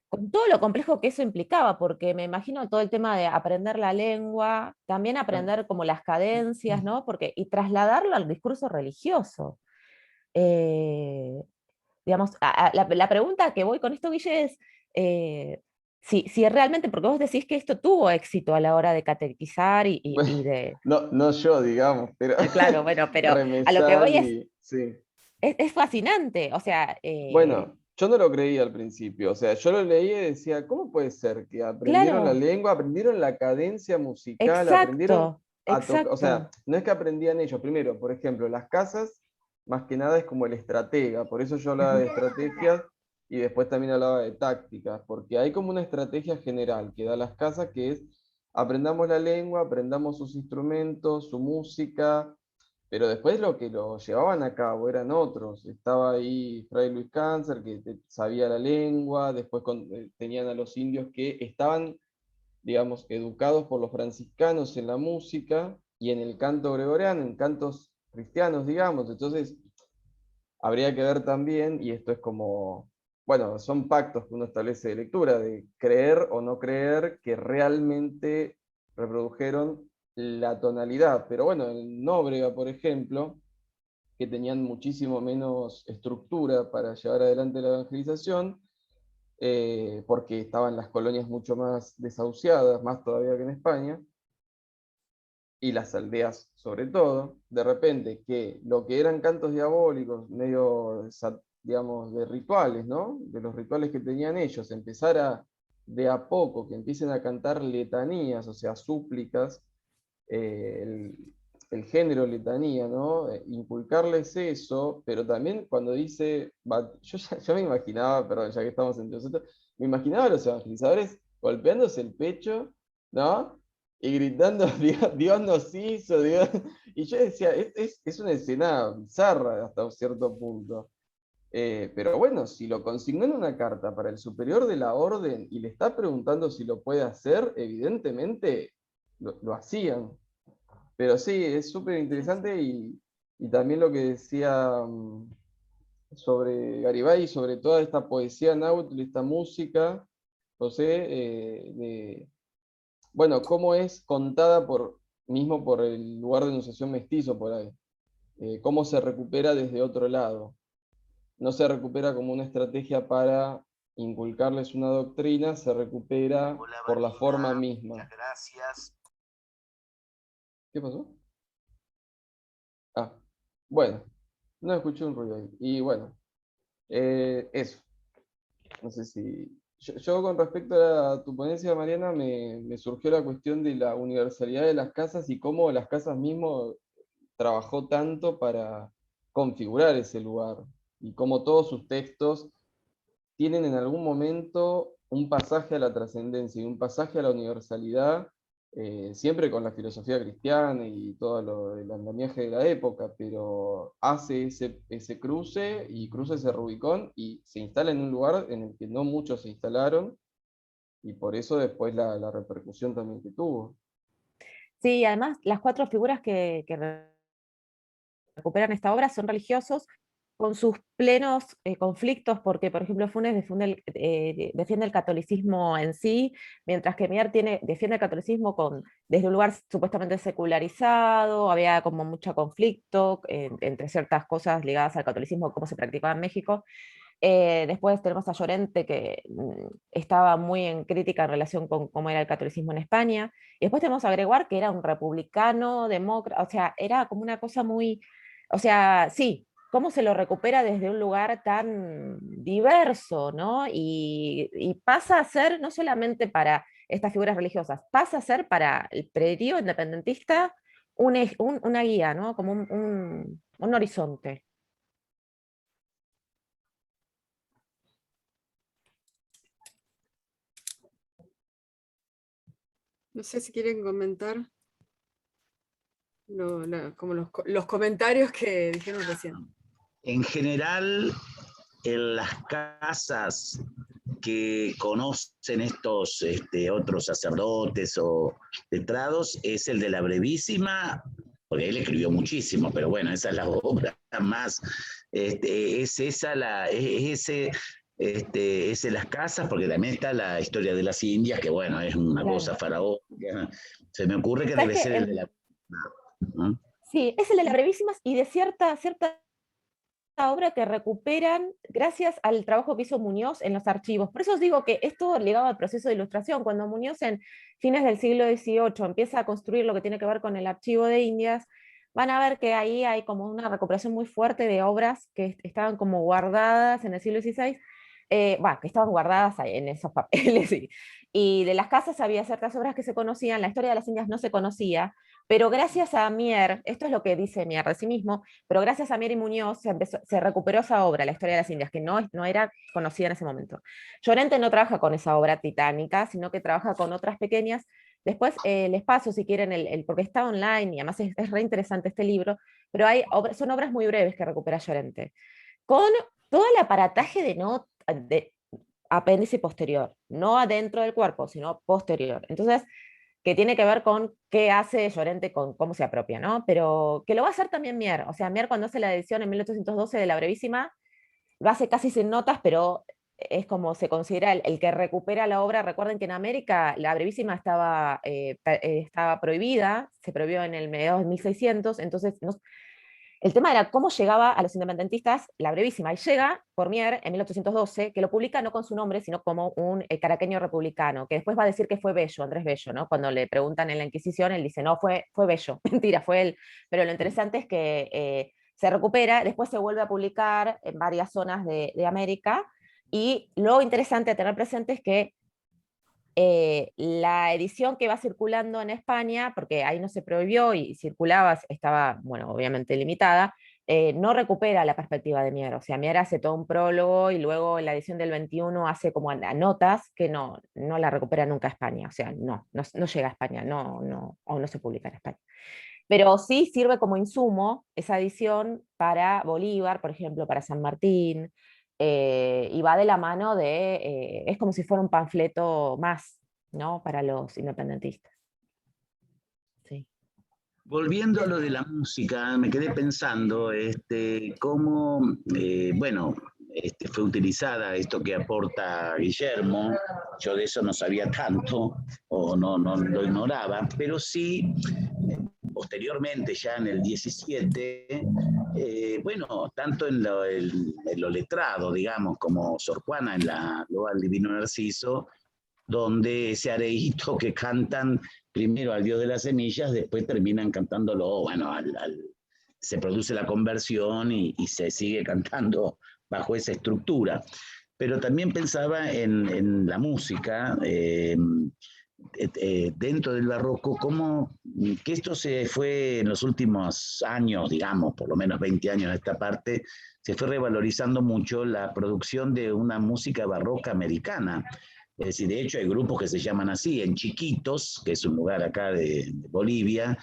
[SPEAKER 4] con todo lo complejo que eso implicaba, porque me imagino todo el tema de aprender la lengua, también aprender como las cadencias, ¿no? Y trasladarlo al discurso religioso. Eh, digamos, la pregunta que voy con esto, Guille, es si realmente, porque vos decís que esto tuvo éxito a la hora de catequizar
[SPEAKER 2] Bueno,
[SPEAKER 4] y de...
[SPEAKER 2] no yo, digamos, pero
[SPEAKER 4] Claro, bueno, pero a lo que voy
[SPEAKER 2] Remesal y sí.
[SPEAKER 4] es fascinante, o sea,
[SPEAKER 2] Bueno, yo no lo creía al principio, o sea, yo lo leía y decía, ¿cómo puede ser que aprendieron la
[SPEAKER 4] claro,
[SPEAKER 2] lengua, aprendieron la cadencia musical, aprendieron
[SPEAKER 4] exacto,
[SPEAKER 2] a tocar? O sea,
[SPEAKER 4] exacto.
[SPEAKER 2] no es que aprendían ellos, primero, por ejemplo, las casas, más que nada es como el estratega, por eso yo hablaba de
[SPEAKER 4] Ujú.
[SPEAKER 2] estrategias y después también hablaba de tácticas, porque hay como una estrategia general que da las casas que es, aprendamos la lengua, aprendamos sus instrumentos, su música, pero después lo que lo llevaban a cabo eran otros. Estaba ahí Fray Luis Cáncer, que sabía la lengua, después tenían a los indios que estaban, digamos, educados por los franciscanos en la música y en el canto gregoriano, en cantos cristianos, digamos. Entonces, habría que ver también, y esto es como, bueno, son pactos que uno establece de lectura, de creer o no creer que realmente reprodujeron la tonalidad. Pero bueno, en Nóbrega, por ejemplo, que tenían muchísimo menos estructura para llevar adelante la evangelización, porque estaban las colonias mucho más desahuciadas, más todavía que en España, y las aldeas sobre todo, de repente que lo que eran cantos diabólicos, medio, digamos, de rituales, ¿no? De los rituales que tenían ellos, empezara de a poco, que empiecen a cantar letanías, o sea, súplicas, el género letanía, ¿no? Inculcarles eso, pero también cuando dice, yo me imaginaba, perdón, ya que estamos entre nosotros, me imaginaba a los evangelizadores golpeándose el pecho, ¿no? Y gritando, Dios nos hizo, Dios. Y yo decía, es una escena bizarra hasta un cierto punto. Pero bueno, si lo consignó en una carta para el superior de la orden y le está preguntando si lo puede hacer, evidentemente lo hacían. Pero sí, es súper interesante y también lo que decía sobre Garibay, sobre toda esta poesía náhuatl, esta música, José, bueno, cómo es contada mismo por el lugar de enunciación mestizo por ahí, cómo se recupera desde otro lado. No se recupera como una estrategia para inculcarles una doctrina, se recupera
[SPEAKER 3] Hola,
[SPEAKER 2] por la forma
[SPEAKER 3] Vanina,
[SPEAKER 2] misma.
[SPEAKER 3] muchas gracias.
[SPEAKER 2] ¿Qué pasó? Ah, bueno, no escuché un ruido ahí. Y bueno, eso. No sé si... Yo con respecto a tu ponencia, Mariana, me surgió la cuestión de la universalidad de las casas y cómo las casas mismo trabajó tanto para configurar ese lugar y cómo todos sus textos tienen en algún momento un pasaje a la trascendencia y un pasaje a la universalidad, siempre con la filosofía cristiana y todo el andamiaje de la época, pero hace ese cruce y cruza ese Rubicón y se instala en un lugar en el que no muchos se instalaron y por eso después la repercusión también que tuvo.
[SPEAKER 4] Sí, además las cuatro figuras que recuperan esta obra son religiosos con sus plenos conflictos, porque, por ejemplo, Funes defiende el catolicismo en sí, mientras que Mier defiende el catolicismo desde un lugar supuestamente secularizado, había como mucho conflicto entre ciertas cosas ligadas al catolicismo, cómo se practicaba en México. Después tenemos a Llorente, que estaba muy en crítica en relación con cómo era el catolicismo en España. Y después tenemos a Gregoire, que era un republicano, demócrata, o sea, era como una cosa muy, o sea, sí, cómo se lo recupera desde un lugar tan diverso, ¿no? Y pasa a ser, no solamente para estas figuras religiosas, pasa a ser para el periodo independentista una guía, ¿no? Como un horizonte.
[SPEAKER 1] No sé si quieren comentar como los comentarios que dijeron recién.
[SPEAKER 3] En general, en las casas que conocen estos otros sacerdotes o letrados es el de la brevísima, porque él escribió muchísimo, pero bueno, esa es la obra más, es esa es de las casas, porque también está la historia de las Indias, que bueno, es una
[SPEAKER 4] Claro.
[SPEAKER 3] cosa faraónica. Se me ocurre que
[SPEAKER 4] ¿Sabes
[SPEAKER 3] debe
[SPEAKER 4] qué?
[SPEAKER 3] ser el de la... ¿no?
[SPEAKER 4] Sí, es el de las brevísimas y de cierta obra que recuperan gracias al trabajo que hizo Muñoz en los archivos. Por eso os digo que es todo ligado al proceso de ilustración. Cuando Muñoz en fines del siglo XVIII empieza a construir lo que tiene que ver con el archivo de Indias, van a ver que ahí hay como una recuperación muy fuerte de obras que estaban como guardadas en el siglo XVI, que estaban guardadas en esos papeles, y de las casas había ciertas obras que se conocían, la historia de las Indias no se conocía, pero gracias a Mier, esto es lo que dice Mier de sí mismo, pero gracias a Mier y Muñoz se recuperó esa obra, la historia de las Indias, que no era conocida en ese momento. Llorente no trabaja con esa obra titánica, sino que trabaja con otras pequeñas. Después les paso, si quieren, porque está online y además es re interesante este libro, pero son obras muy breves que recupera Llorente, con todo el aparataje de apéndice posterior, no adentro del cuerpo, sino posterior. Entonces, que tiene que ver con qué hace Llorente, con cómo se apropia, ¿no? Pero que lo va a hacer también Mier. O sea, Mier cuando hace la edición en 1812 de La Brevísima, lo hace casi sin notas, pero es como se considera el que recupera la obra. Recuerden que en América La Brevísima estaba prohibida, se prohibió en el mediados de 1600, entonces el tema era cómo llegaba a los independentistas La Brevísima, y llega por Mier en 1812, que lo publica no con su nombre, sino como un caraqueño republicano, que después va a decir que fue Bello, Andrés Bello, ¿no? Cuando le preguntan en la Inquisición, él dice, no, fue Bello, mentira, fue él. Pero lo interesante es que se recupera, después se vuelve a publicar en varias zonas de América, y lo interesante a tener presente es que la edición que va circulando en España, porque ahí no se prohibió y circulaba, estaba, bueno, obviamente limitada, no recupera la perspectiva de Mier. O sea, Mier hace todo un prólogo y luego en la edición del 21 hace como notas que no la recupera nunca España. O sea, no llega a España, o no se publica en España. Pero sí sirve como insumo esa edición para Bolívar, por ejemplo, para San Martín, y va de la mano es como si fuera un panfleto más, ¿no? Para los independentistas. Sí.
[SPEAKER 3] Volviendo a lo de la música, me quedé pensando cómo, bueno, fue utilizada esto que aporta Guillermo. Yo de eso no sabía tanto, o no lo ignoraba, pero sí, posteriormente, ya en el 17, bueno, tanto en lo letrado, digamos, como Sor Juana en la Loa del Divino Narciso, donde ese areíto que cantan primero al Dios de las semillas, después terminan cantándolo, bueno, se produce la conversión y se sigue cantando bajo esa estructura. Pero también pensaba en la música, dentro del barroco, que esto se fue en los últimos años, digamos, por lo menos 20 años de esta parte, se fue revalorizando mucho la producción de una música barroca americana. Es decir, de hecho hay grupos que se llaman así, en Chiquitos, que es un lugar acá de Bolivia,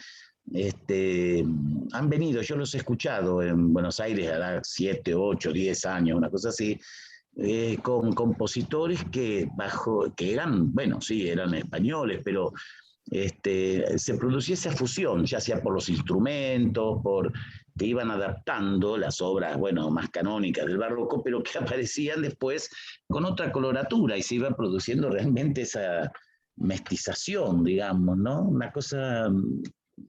[SPEAKER 3] han venido, yo los he escuchado en Buenos Aires a 7, 8, 10 años, una cosa así, con compositores que eran, bueno, sí, eran españoles, pero se producía esa fusión, ya sea por los instrumentos, que iban adaptando las obras, bueno, más canónicas del barroco, pero que aparecían después con otra coloratura y se iba produciendo realmente esa mestización, digamos, ¿no? Una cosa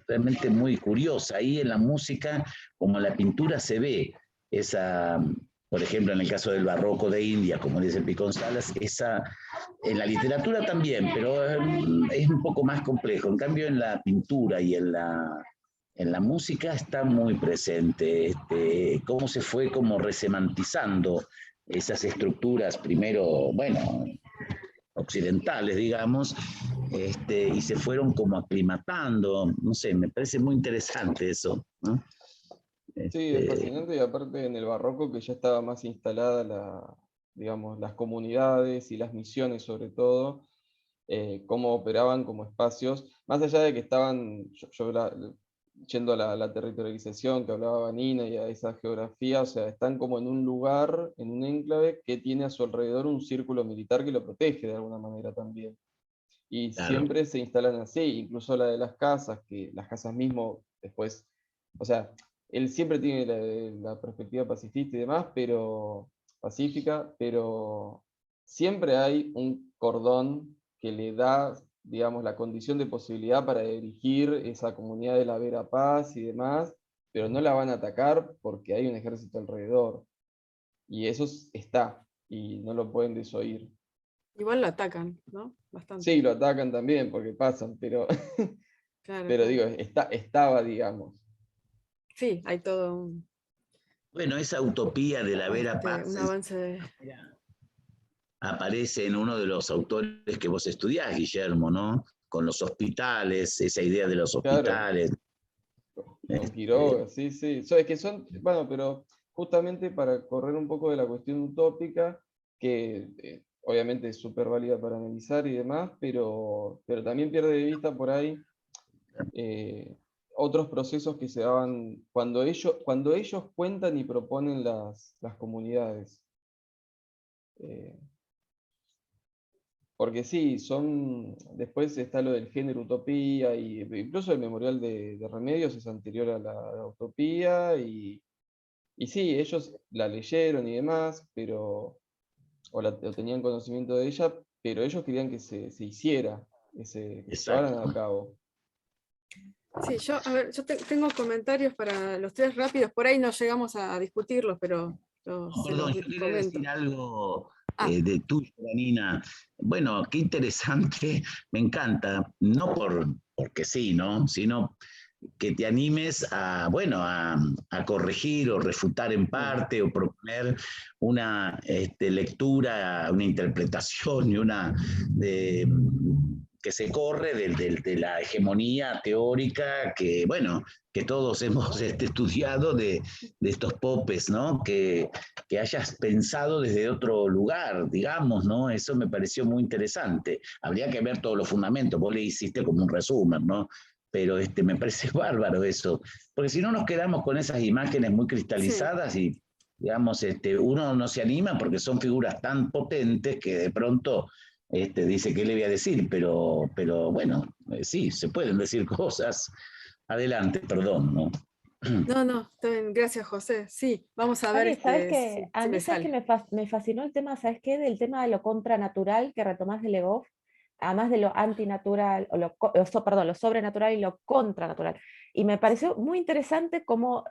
[SPEAKER 3] realmente muy curiosa. Ahí en la música, como en la pintura, se ve esa, por ejemplo, en el caso del barroco de India, como dice Picón Salas, en la literatura también, pero es un poco más complejo. En cambio, en la pintura y en la música está muy presente cómo se fue como resemantizando esas estructuras, primero, bueno, occidentales, digamos, y se fueron como aclimatando, no sé, me parece muy interesante eso, ¿no?
[SPEAKER 2] Sí, es fascinante, y aparte en el barroco que ya estaba más instalada digamos, las comunidades y las misiones sobre todo, cómo operaban como espacios, más allá de que estaban, yendo a la territorialización que hablaba Vanina y a esa geografía, o sea, están como en un lugar, en un enclave que tiene a su alrededor un círculo militar que lo protege de alguna manera también. Y
[SPEAKER 3] Claro.
[SPEAKER 2] siempre se instalan así, incluso la de las casas, que las casas mismo después, o sea, él siempre tiene la perspectiva pacifista y demás, pero pacífica, pero siempre hay un cordón que le da, digamos, la condición de posibilidad para dirigir esa comunidad de la Vera Paz y demás, pero no la van a atacar porque hay un ejército alrededor. Y eso está, y no lo pueden desoír.
[SPEAKER 1] Igual lo atacan, ¿no? Bastante.
[SPEAKER 2] Sí, lo atacan también porque pasan, pero,
[SPEAKER 1] Claro,
[SPEAKER 2] pero
[SPEAKER 1] claro.
[SPEAKER 2] digo, estaba, digamos.
[SPEAKER 1] Sí, hay todo un,
[SPEAKER 3] Bueno, esa utopía de la vera
[SPEAKER 1] un
[SPEAKER 3] paz
[SPEAKER 1] avance de...
[SPEAKER 3] aparece en uno de los autores que vos estudiás, Guillermo, ¿no? Con los hospitales, esa idea de los
[SPEAKER 2] Claro,
[SPEAKER 3] hospitales.
[SPEAKER 2] con Quiroga, sí, sí. Es que son, bueno, pero justamente para correr un poco de la cuestión utópica, que obviamente es súper válida para analizar y demás, pero también pierde de vista por ahí eh, otros procesos que se daban cuando ellos cuentan y proponen las comunidades. Eh, Porque sí, después está lo del género utopía, y incluso el memorial de Remedios es anterior a la utopía, y sí, ellos la leyeron y demás, o tenían conocimiento de ella, pero ellos querían que se hiciera, que se llevaran a
[SPEAKER 3] Exacto.
[SPEAKER 2] cabo.
[SPEAKER 1] Sí, yo, a ver, yo tengo comentarios para los tres rápidos, por ahí no llegamos a discutirlos, pero se los
[SPEAKER 3] Perdón, yo quería
[SPEAKER 1] comento.
[SPEAKER 3] decir algo
[SPEAKER 1] Ah,
[SPEAKER 3] de tuyo, Danina. Bueno, qué interesante, me encanta, no porque sí, ¿no? Sino que te animes a, bueno, a corregir o refutar en parte o proponer una lectura, una interpretación y una que se corre de la hegemonía teórica que, bueno, que todos hemos estudiado de estos popes, ¿no? Que hayas pensado desde otro lugar, digamos, ¿no? Eso me pareció muy interesante. Habría que ver todos los fundamentos, vos le hiciste como un resumen, ¿no? Pero me parece bárbaro eso, porque si no nos quedamos con esas imágenes muy
[SPEAKER 1] sí.
[SPEAKER 3] cristalizadas y, digamos, uno no se anima porque son figuras tan potentes que de pronto dice, ¿qué le voy a decir? Pero bueno, sí, se pueden decir cosas. Adelante, perdón, ¿no?
[SPEAKER 1] No, no, está bien, gracias, José. Sí, vamos a ver
[SPEAKER 4] Dani, ¿sabes qué?
[SPEAKER 1] si,
[SPEAKER 4] A
[SPEAKER 1] si
[SPEAKER 4] mí,
[SPEAKER 1] me
[SPEAKER 4] ¿sabes qué?
[SPEAKER 1] sale.
[SPEAKER 4] Me fascinó el tema, ¿sabes qué? Del tema de lo contranatural que retomás de Legoff, además de lo antinatural, perdón, lo sobrenatural y lo contranatural. Y me pareció muy interesante cómo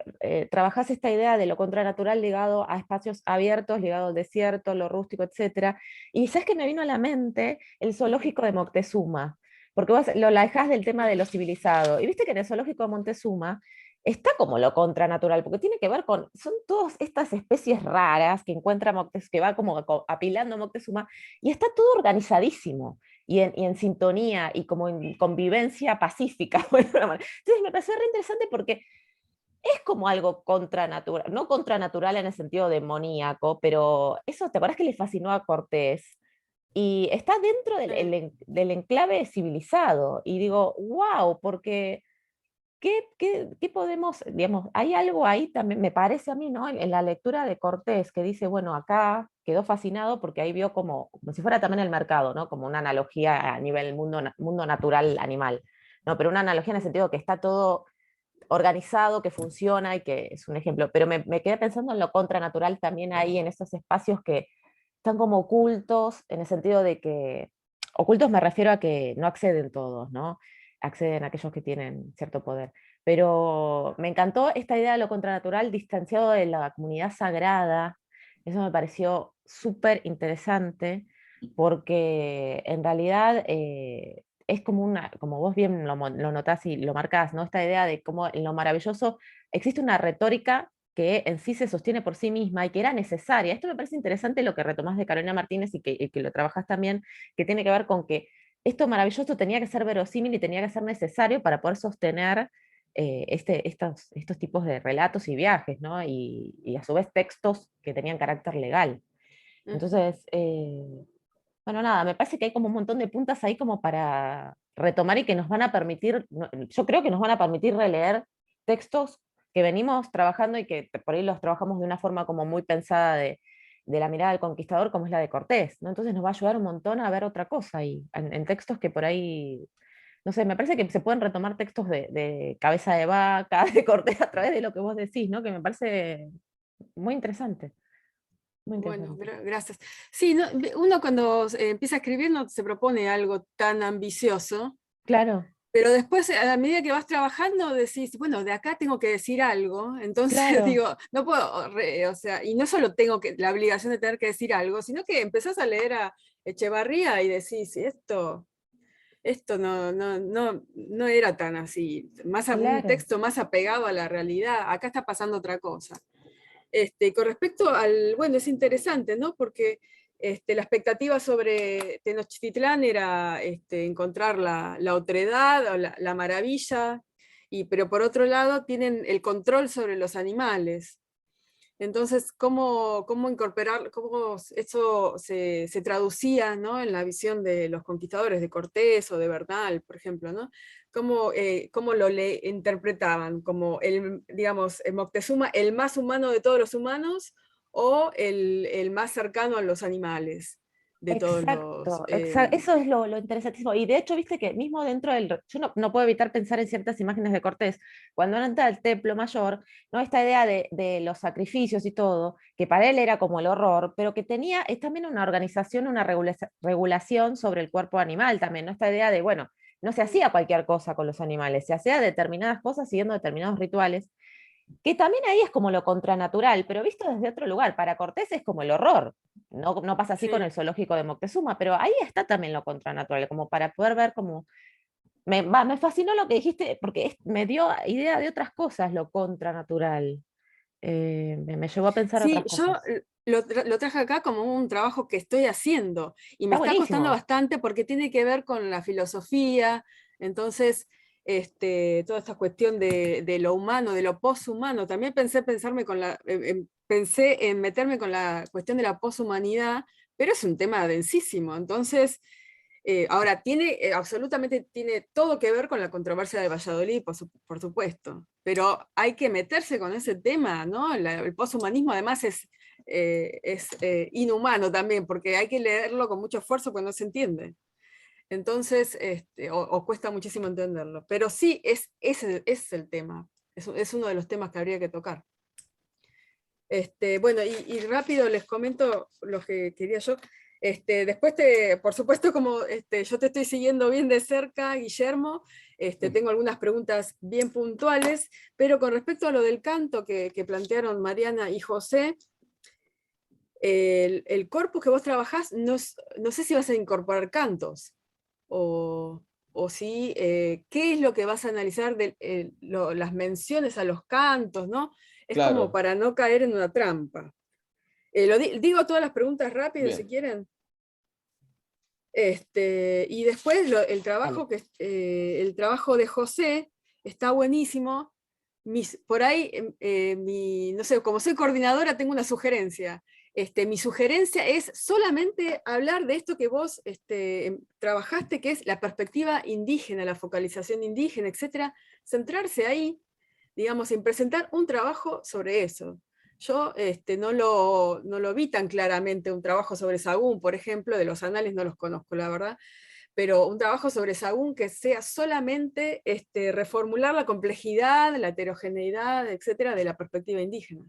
[SPEAKER 4] trabajás esta idea de lo contranatural ligado a espacios abiertos, ligado al desierto, lo rústico, etc. Y ¿sabes qué me vino a la mente? El zoológico de Moctezuma, porque vos lo alejás del tema de lo civilizado. Y viste que en el zoológico de Montezuma está como lo contranatural, porque tiene que ver con, son todas estas especies raras que encuentra Moctezuma, que va como apilando Moctezuma, y está todo organizadísimo, y en sintonía, y como en convivencia pacífica. Entonces me pareció re interesante porque es como algo contranatural, no contranatural en el sentido demoníaco, pero eso, ¿te acuerdas que le fascinó a Cortés? Y está dentro del enclave civilizado, y digo, wow, porque ¿qué podemos, digamos, hay algo ahí también, me parece a mí, ¿no? En la lectura de Cortés, que dice, bueno, acá quedó fascinado porque ahí vio como si fuera también el mercado, ¿no? Como una analogía a nivel mundo natural animal, ¿no? Pero una analogía en el sentido que está todo organizado, que funciona y que es un ejemplo. Pero me quedé pensando en lo contranatural también ahí, en esos espacios que están como ocultos, en el sentido de que, ocultos me refiero a que no acceden todos, ¿no? Acceden aquellos que tienen cierto poder. Pero me encantó esta idea de lo contranatural distanciado de la comunidad sagrada. Eso me pareció súper interesante porque en realidad es como una, como vos bien lo notás y lo marcás, ¿no? Esta idea de cómo en lo maravilloso existe una retórica que en sí se sostiene por sí misma y que era necesaria. Esto me parece interesante lo que retomás de Carolina Martínez y que lo trabajás también, que tiene que ver con que esto maravilloso tenía que ser verosímil y tenía que ser necesario para poder sostener estos tipos de relatos y viajes, ¿no? Y a su vez textos que tenían carácter legal. Entonces, bueno, nada, me parece que hay como un montón de puntas ahí como para retomar y que nos van a permitir, yo creo que nos van a permitir releer textos que venimos trabajando y que por ahí los trabajamos de una forma como muy pensada de la mirada del conquistador, como es la de Cortés, ¿no? Entonces nos va a ayudar un montón a ver otra cosa y en textos que por ahí, no sé, me parece que se pueden retomar textos de Cabeza de Vaca, de Cortés a través de lo que vos decís, ¿no? Que me parece muy interesante, muy
[SPEAKER 1] Bueno,
[SPEAKER 4] interesante.
[SPEAKER 1] gracias. Sí, uno cuando empieza a escribir no se propone algo tan ambicioso,
[SPEAKER 4] Claro.
[SPEAKER 1] Pero después, a medida que vas trabajando, decís, bueno, de acá tengo que decir algo, entonces
[SPEAKER 4] Claro,
[SPEAKER 1] digo, no puedo, o sea, y no solo tengo la obligación de tener que decir algo, sino que empezás a leer a Echevarría y decís, esto no era tan así, un
[SPEAKER 4] claro.
[SPEAKER 1] texto más apegado a la realidad, acá está pasando otra cosa. Con respecto bueno, es interesante, ¿no? Porque la expectativa sobre Tenochtitlán era encontrar la otredad o la maravilla, pero por otro lado tienen el control sobre los animales. Entonces, ¿cómo incorporar, cómo eso se traducía, ¿no? En la visión de los conquistadores, de Cortés o de Bernal, por ejemplo, ¿no? ¿Cómo le interpretaban? Como digamos, Moctezuma, el más humano de todos los humanos, o el más cercano a los animales de todos los...
[SPEAKER 4] Exacto, eso es lo interesantísimo. Y de hecho, viste que mismo dentro del... Yo no puedo evitar pensar en ciertas imágenes de Cortés, cuando entra al Templo Mayor, ¿no? Esta idea de los sacrificios y todo, que para él era como el horror, pero que tenía, es también una organización, una regulación sobre el cuerpo animal también, ¿no? Esta idea de, bueno, no se hacía cualquier cosa con los animales, se hacía determinadas cosas siguiendo determinados rituales, que también ahí es como lo contranatural, pero visto desde otro lugar, para Cortés es como el horror. No pasa así con
[SPEAKER 1] Sí.
[SPEAKER 4] el zoológico de Moctezuma, pero ahí está también lo contranatural, como para poder ver como... Me fascinó lo que dijiste, porque me dio idea de otras cosas lo contranatural. Me llevó a pensar
[SPEAKER 1] Sí,
[SPEAKER 4] otras
[SPEAKER 1] yo
[SPEAKER 4] cosas.
[SPEAKER 1] lo traje acá como un trabajo que estoy haciendo y me
[SPEAKER 4] Está
[SPEAKER 1] está costando
[SPEAKER 4] buenísimo.
[SPEAKER 1] bastante porque tiene que ver con la filosofía, entonces toda esta cuestión de lo humano, de lo poshumano, también pensé en meterme con la cuestión de la poshumanidad, pero es un tema densísimo, entonces ahora, absolutamente tiene todo que ver con la controversia de Valladolid, por supuesto, pero hay que meterse con ese tema, ¿no? El poshumanismo además es inhumano también, porque hay que leerlo con mucho esfuerzo cuando no se entiende. Entonces, o cuesta muchísimo entenderlo. Pero sí, es el tema, es uno de los temas que habría que tocar. Bueno, y rápido les comento lo que quería yo. Después, por supuesto, como yo te estoy siguiendo bien de cerca, Guillermo, tengo algunas preguntas bien puntuales, pero con respecto a lo del canto que plantearon Mariana y José, el corpus que vos trabajás, no sé si vas a incorporar cantos, o si, qué es lo que vas a analizar de las menciones a los cantos, ¿no? Es como
[SPEAKER 2] Claro,
[SPEAKER 1] para no caer en una trampa. Digo todas las preguntas rápido si
[SPEAKER 2] bien.
[SPEAKER 1] quieren. Y después
[SPEAKER 4] Dale.
[SPEAKER 1] el trabajo de José está buenísimo. Por ahí, no sé, como soy coordinadora, tengo una sugerencia. Mi sugerencia es solamente hablar de esto que vos trabajaste, que es la perspectiva indígena, la focalización indígena, etcétera. Centrarse ahí, digamos, en presentar un trabajo sobre eso. Yo no lo vi tan claramente un trabajo sobre Sagún, por ejemplo, de los anales no los conozco, la verdad, pero un trabajo sobre Sagún que sea solamente reformular la complejidad, la heterogeneidad, etcétera, de la perspectiva indígena.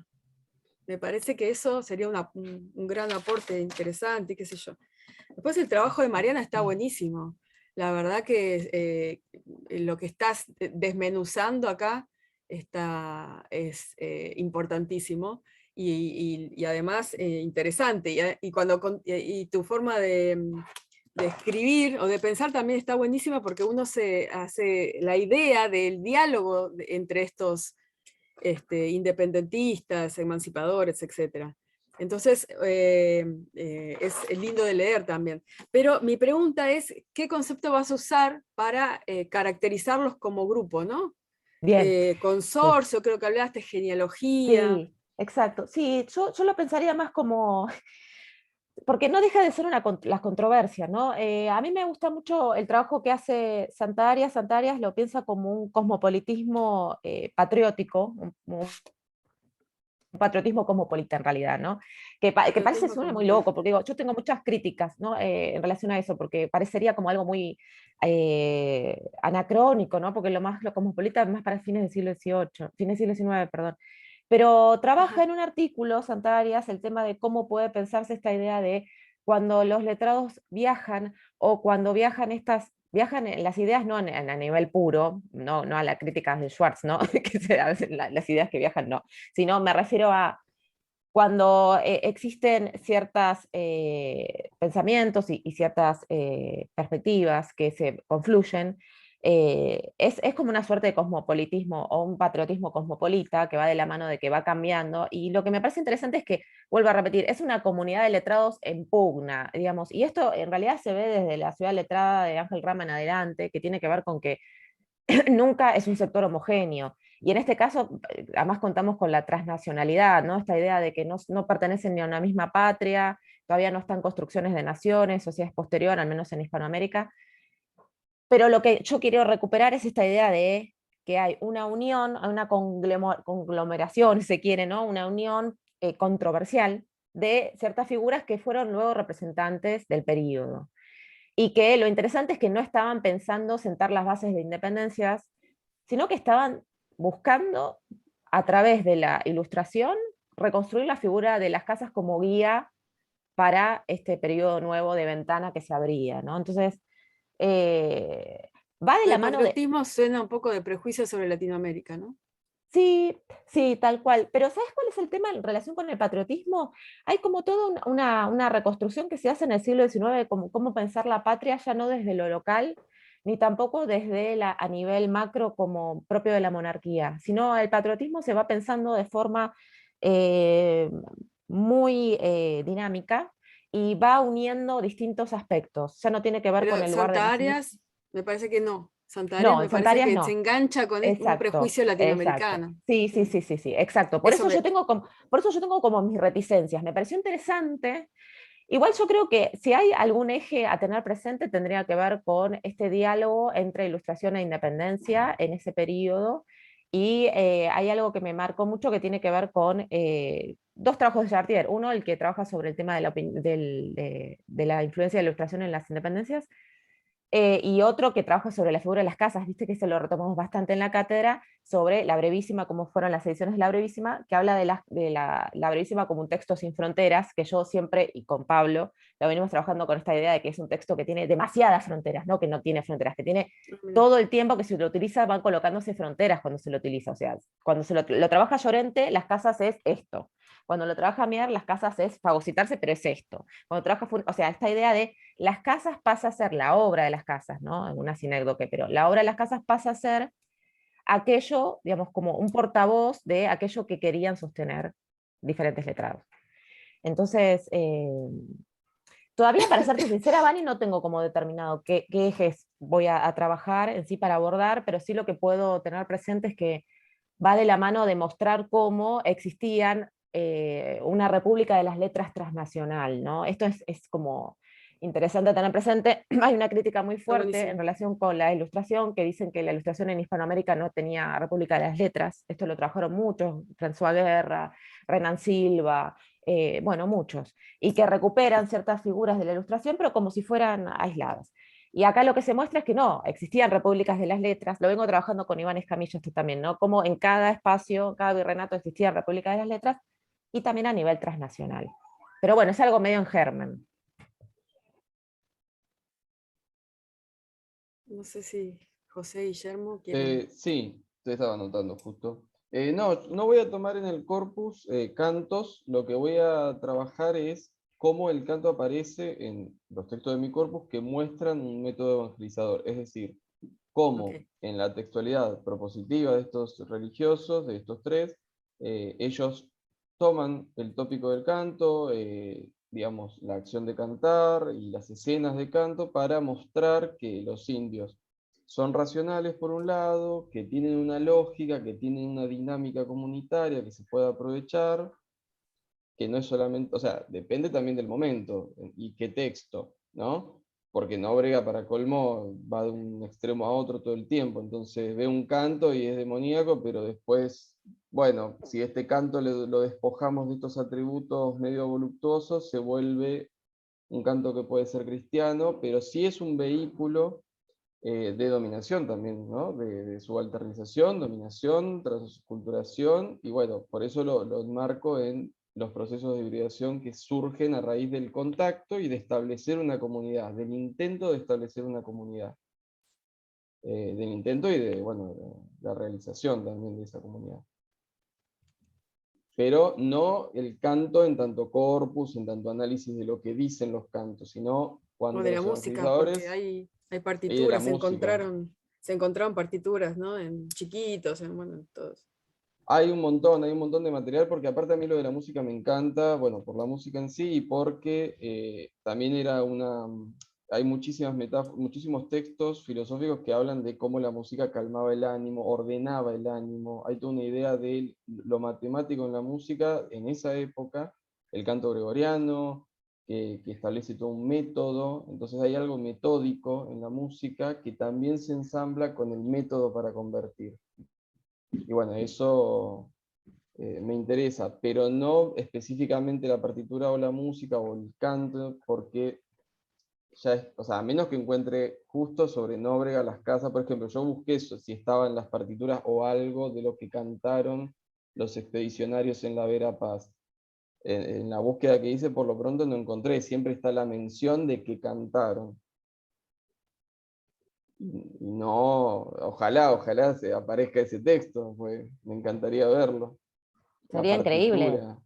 [SPEAKER 1] Me parece que eso sería un gran aporte interesante, qué sé yo. Después el trabajo de Mariana está buenísimo. La verdad que lo que estás desmenuzando acá es importantísimo y además interesante. Y tu forma de escribir o de pensar también está buenísima porque uno se hace la idea del diálogo entre estos independentistas, emancipadores, etc. Entonces, es lindo de leer también. Pero mi pregunta es, ¿qué concepto vas a usar para caracterizarlos como grupo, ¿no?
[SPEAKER 4] Bien. Sí,
[SPEAKER 1] Consorcio, creo que hablaste, genealogía.
[SPEAKER 4] sí, exacto. Sí, yo lo pensaría más como porque no deja de ser las controversias, ¿no? A mí me gusta mucho el trabajo que hace Santarias. Santarias lo piensa como un cosmopolitismo patriótico, un patriotismo cosmopolita en realidad, ¿no? Que parece
[SPEAKER 1] Patriotismo
[SPEAKER 4] suena muy
[SPEAKER 1] cosmopolita.
[SPEAKER 4] loco, porque digo, yo tengo muchas críticas, ¿no? En relación a eso, porque parecería como algo muy anacrónico, ¿no? Porque lo cosmopolita es más para fines del siglo XVIII, fines del siglo XIX, perdón. Pero trabaja
[SPEAKER 1] Ajá.
[SPEAKER 4] en un artículo, Santa Arias, el tema de cómo puede pensarse esta idea de cuando los letrados viajan o cuando viajan estas viajan en las ideas no a nivel puro, no a la crítica de Schwartz, ¿no? Las ideas que viajan no, sino me refiero a cuando existen ciertos pensamientos y ciertas perspectivas que se confluyen, es como una suerte de cosmopolitismo o un patriotismo cosmopolita que va de la mano de que va cambiando. Y lo que me parece interesante es que, vuelvo a repetir, es una comunidad de letrados en pugna, digamos, y esto en realidad se ve desde la ciudad letrada de Ángel Rama en adelante, que tiene que ver con que nunca es un sector homogéneo. Y en este caso, además contamos con la transnacionalidad, ¿no? Esta idea de que no pertenecen ni a una misma patria, todavía no están construcciones de naciones, o sea, es posterior, al menos en Hispanoamérica. Pero lo que yo quiero recuperar es esta idea de que hay una unión, una conglomeración, si se quiere, ¿no? Una unión controversial de ciertas figuras que fueron luego representantes del periodo. Y que lo interesante es que no estaban pensando sentar las bases de independencias, sino que estaban buscando, a través de la ilustración, reconstruir la figura de las casas como guía para este periodo nuevo de ventana que se abría, ¿no? Entonces, va de
[SPEAKER 1] Lo
[SPEAKER 4] la
[SPEAKER 1] de
[SPEAKER 4] mano de...
[SPEAKER 1] patriotismo suena un poco de prejuicio sobre Latinoamérica, ¿no?
[SPEAKER 4] Sí, sí, tal cual. Pero ¿sabes cuál es el tema en relación con el patriotismo? Hay como toda una reconstrucción que se hace en el siglo XIX, como cómo pensar la patria ya no desde lo local, ni tampoco desde a nivel macro como propio de la monarquía, sino el patriotismo se va pensando de forma eh, muy dinámica y va uniendo distintos aspectos. Ya no tiene que ver con
[SPEAKER 1] Pero
[SPEAKER 4] el lugar de
[SPEAKER 1] Santa
[SPEAKER 4] nacimiento.
[SPEAKER 1] Arias, me parece que no. Santa Arias
[SPEAKER 4] No, en
[SPEAKER 1] me parece
[SPEAKER 4] Santarias
[SPEAKER 1] que se
[SPEAKER 4] no.
[SPEAKER 1] engancha con un
[SPEAKER 4] Exacto,
[SPEAKER 1] prejuicio
[SPEAKER 4] exacto.
[SPEAKER 1] latinoamericano.
[SPEAKER 4] Sí, sí,
[SPEAKER 1] Sí.
[SPEAKER 4] sí, sí, sí, exacto.
[SPEAKER 1] Eso me,
[SPEAKER 4] Por eso yo tengo como mis reticencias. Me pareció interesante. Igual yo creo que si hay algún eje a tener presente tendría que ver con este diálogo entre ilustración e independencia en ese periodo. Y hay algo que me marcó mucho que tiene que ver con dos trabajos de Chartier. Uno, el que trabaja sobre el tema de la influencia de la ilustración en las independencias, y otro que trabaja sobre la figura de las casas, viste que se lo retomamos bastante en la cátedra, sobre La Brevísima, cómo fueron las ediciones de La Brevísima, que habla de la Brevísima como un texto sin fronteras, que yo siempre, y con Pablo, lo venimos trabajando con esta idea de que es un texto que tiene demasiadas fronteras, no que no tiene fronteras, que tiene todo el tiempo que se lo utiliza, van colocándose fronteras cuando se lo utiliza, o sea, cuando lo trabaja Llorente, las casas es esto, cuando lo trabaja Mier, las casas es fagocitarse, pero es esto, cuando trabaja, o sea, esta idea de las casas pasa a ser la obra de las casas, ¿no? Una sinécdoque, pero la obra de las casas pasa a ser aquello, digamos, como un portavoz de aquello que querían sostener diferentes letrados. Entonces, todavía para serte sincera, Vani, no tengo como determinado qué ejes voy a trabajar en sí para abordar, pero sí lo que puedo tener presente es que va de la mano de mostrar cómo existían una república de las letras transnacional, ¿no? Esto es como interesante tener presente. Hay una crítica muy
[SPEAKER 1] está
[SPEAKER 4] fuerte en
[SPEAKER 1] buenísimo.
[SPEAKER 4] relación con la ilustración, que dicen que la ilustración en Hispanoamérica no tenía república de las letras. Esto lo trabajaron muchos, François Guerra, Renan Silva, bueno, muchos, y que recuperan ciertas figuras de la ilustración, pero como si fueran aisladas. Y acá lo que se muestra es que no, existían repúblicas de las letras, lo vengo trabajando con Iván Escamillo esto también, ¿no? Como en cada espacio, cada virreinato existían repúblicas de las letras y también a nivel transnacional. Pero bueno, es algo medio en germen.
[SPEAKER 1] No sé si José y Guillermo quieren.
[SPEAKER 2] Sí, te estaba anotando justo. No voy a tomar en el corpus cantos, lo que voy a trabajar es cómo el canto aparece en los textos de mi corpus que muestran un método evangelizador, es decir,
[SPEAKER 1] Ok.
[SPEAKER 2] cómo en la textualidad propositiva de estos religiosos, de estos tres, ellos toman el tópico del canto, digamos, la acción de cantar y las escenas de canto para mostrar que los indios son racionales por un lado, que tienen una lógica, que tienen una dinámica comunitaria que se puede aprovechar, que no es solamente, o sea, depende también del momento y qué texto, ¿no? Porque no brega para colmo, va de un extremo a otro todo el tiempo, entonces ve un canto y es demoníaco, pero después, bueno, si este canto lo despojamos de estos atributos medio voluptuosos, se vuelve un canto que puede ser cristiano, pero sí es un vehículo de dominación también, ¿no? De subalternización, dominación, transculturación, y bueno, por eso lo enmarco en los procesos de hibridación que surgen a raíz del contacto y de establecer una comunidad, del intento de establecer una comunidad. del intento y de, bueno, de la realización también de esa comunidad. Pero no el canto en tanto corpus, en tanto análisis de lo que dicen los cantos, sino
[SPEAKER 1] O
[SPEAKER 2] cuando
[SPEAKER 1] de la
[SPEAKER 2] los
[SPEAKER 1] música, porque
[SPEAKER 2] evangelizadores
[SPEAKER 1] hay
[SPEAKER 2] y de la
[SPEAKER 1] partituras,
[SPEAKER 2] música.
[SPEAKER 1] se encontraron partituras, ¿no? En chiquitos, bueno, en todos.
[SPEAKER 2] Hay un montón de material, porque aparte a mí lo de la música me encanta, bueno, por la música en sí, y porque también hay muchísimos textos filosóficos que hablan de cómo la música calmaba el ánimo, ordenaba el ánimo. Hay toda una idea de lo matemático en la música en esa época, el canto gregoriano, que establece todo un método. Entonces hay algo metódico en la música que también se ensambla con el método para convertir. Y bueno, eso me interesa, pero no específicamente la partitura o la música o el canto, porque ya es, o sea, a menos que encuentre justo sobre Nóbrega las casas, por ejemplo, yo busqué eso, si estaba en las partituras o algo de lo que cantaron los expedicionarios en la Vera Paz. En la búsqueda que hice, por lo pronto no encontré, siempre está la mención de que cantaron. Y no, ojalá se aparezca ese texto, pues me encantaría verlo. La
[SPEAKER 4] Sería increíble.
[SPEAKER 2] partitura.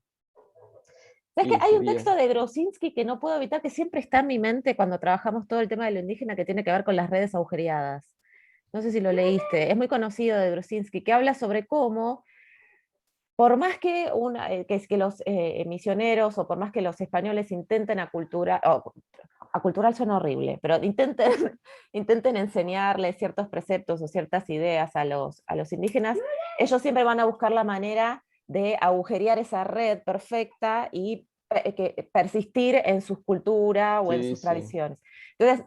[SPEAKER 4] ¿Sabes que
[SPEAKER 2] Sí,
[SPEAKER 4] hay un
[SPEAKER 2] sería.
[SPEAKER 4] texto de Grosinski que no puedo evitar, que siempre está en mi mente cuando trabajamos todo el tema de lo indígena, que tiene que ver con las redes agujereadas? No sé si lo leíste, es muy conocido de Grosinski, que habla sobre cómo, por más que, que los misioneros o por más que los españoles intenten acultural suena horrible, pero intenten, intenten enseñarles ciertos preceptos o ciertas ideas a los indígenas, ellos siempre van a buscar la manera de agujerear esa red perfecta y persistir en su cultura o en
[SPEAKER 2] Sí,
[SPEAKER 4] sus
[SPEAKER 2] sí.
[SPEAKER 4] tradiciones. Entonces,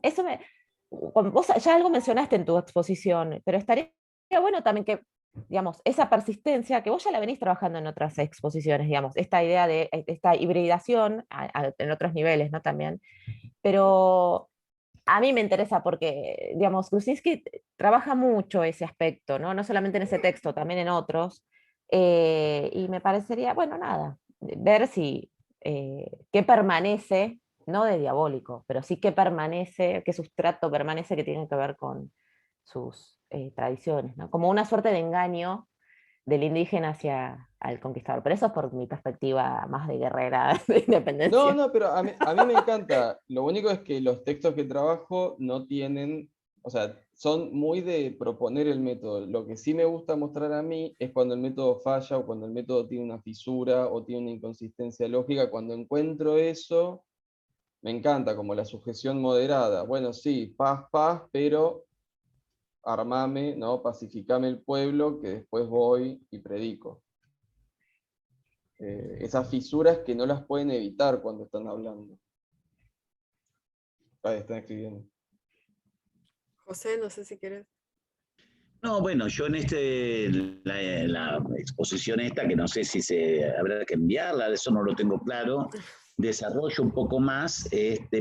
[SPEAKER 4] vos ya algo mencionaste en tu exposición, pero estaría bueno también que, digamos, esa persistencia, que vos ya la venís trabajando en otras exposiciones, digamos, esta idea de esta hibridación en otros niveles, ¿no? También, pero a mí me interesa porque, digamos, Grusinski trabaja mucho ese aspecto, ¿no? No solamente en ese texto, también en otros, y me parecería, bueno, nada, ver si, qué permanece, no de diabólico, pero sí qué permanece, qué sustrato permanece que tiene que ver con sus tradiciones, ¿no? Como una suerte de engaño del indígena hacia al conquistador. Pero eso es por mi perspectiva más de guerrera de
[SPEAKER 2] No,
[SPEAKER 4] independencia.
[SPEAKER 2] no, pero a mí me encanta. Lo único es que los textos que trabajo no tienen, o sea, son muy de proponer el método. Lo que sí me gusta mostrar a mí es cuando el método falla o cuando el método tiene una fisura o tiene una inconsistencia lógica. Cuando encuentro eso, me encanta, como la sujeción moderada. Bueno, sí, paz, paz, pero armame, ¿no? Pacificame el pueblo, que después voy y predico. Esas fisuras que no las pueden evitar cuando están hablando. Ahí están escribiendo.
[SPEAKER 1] José, no sé si quieres.
[SPEAKER 3] No, bueno, yo en la exposición esta, que no sé si se habrá que enviarla, eso no lo tengo claro, desarrollo un poco más,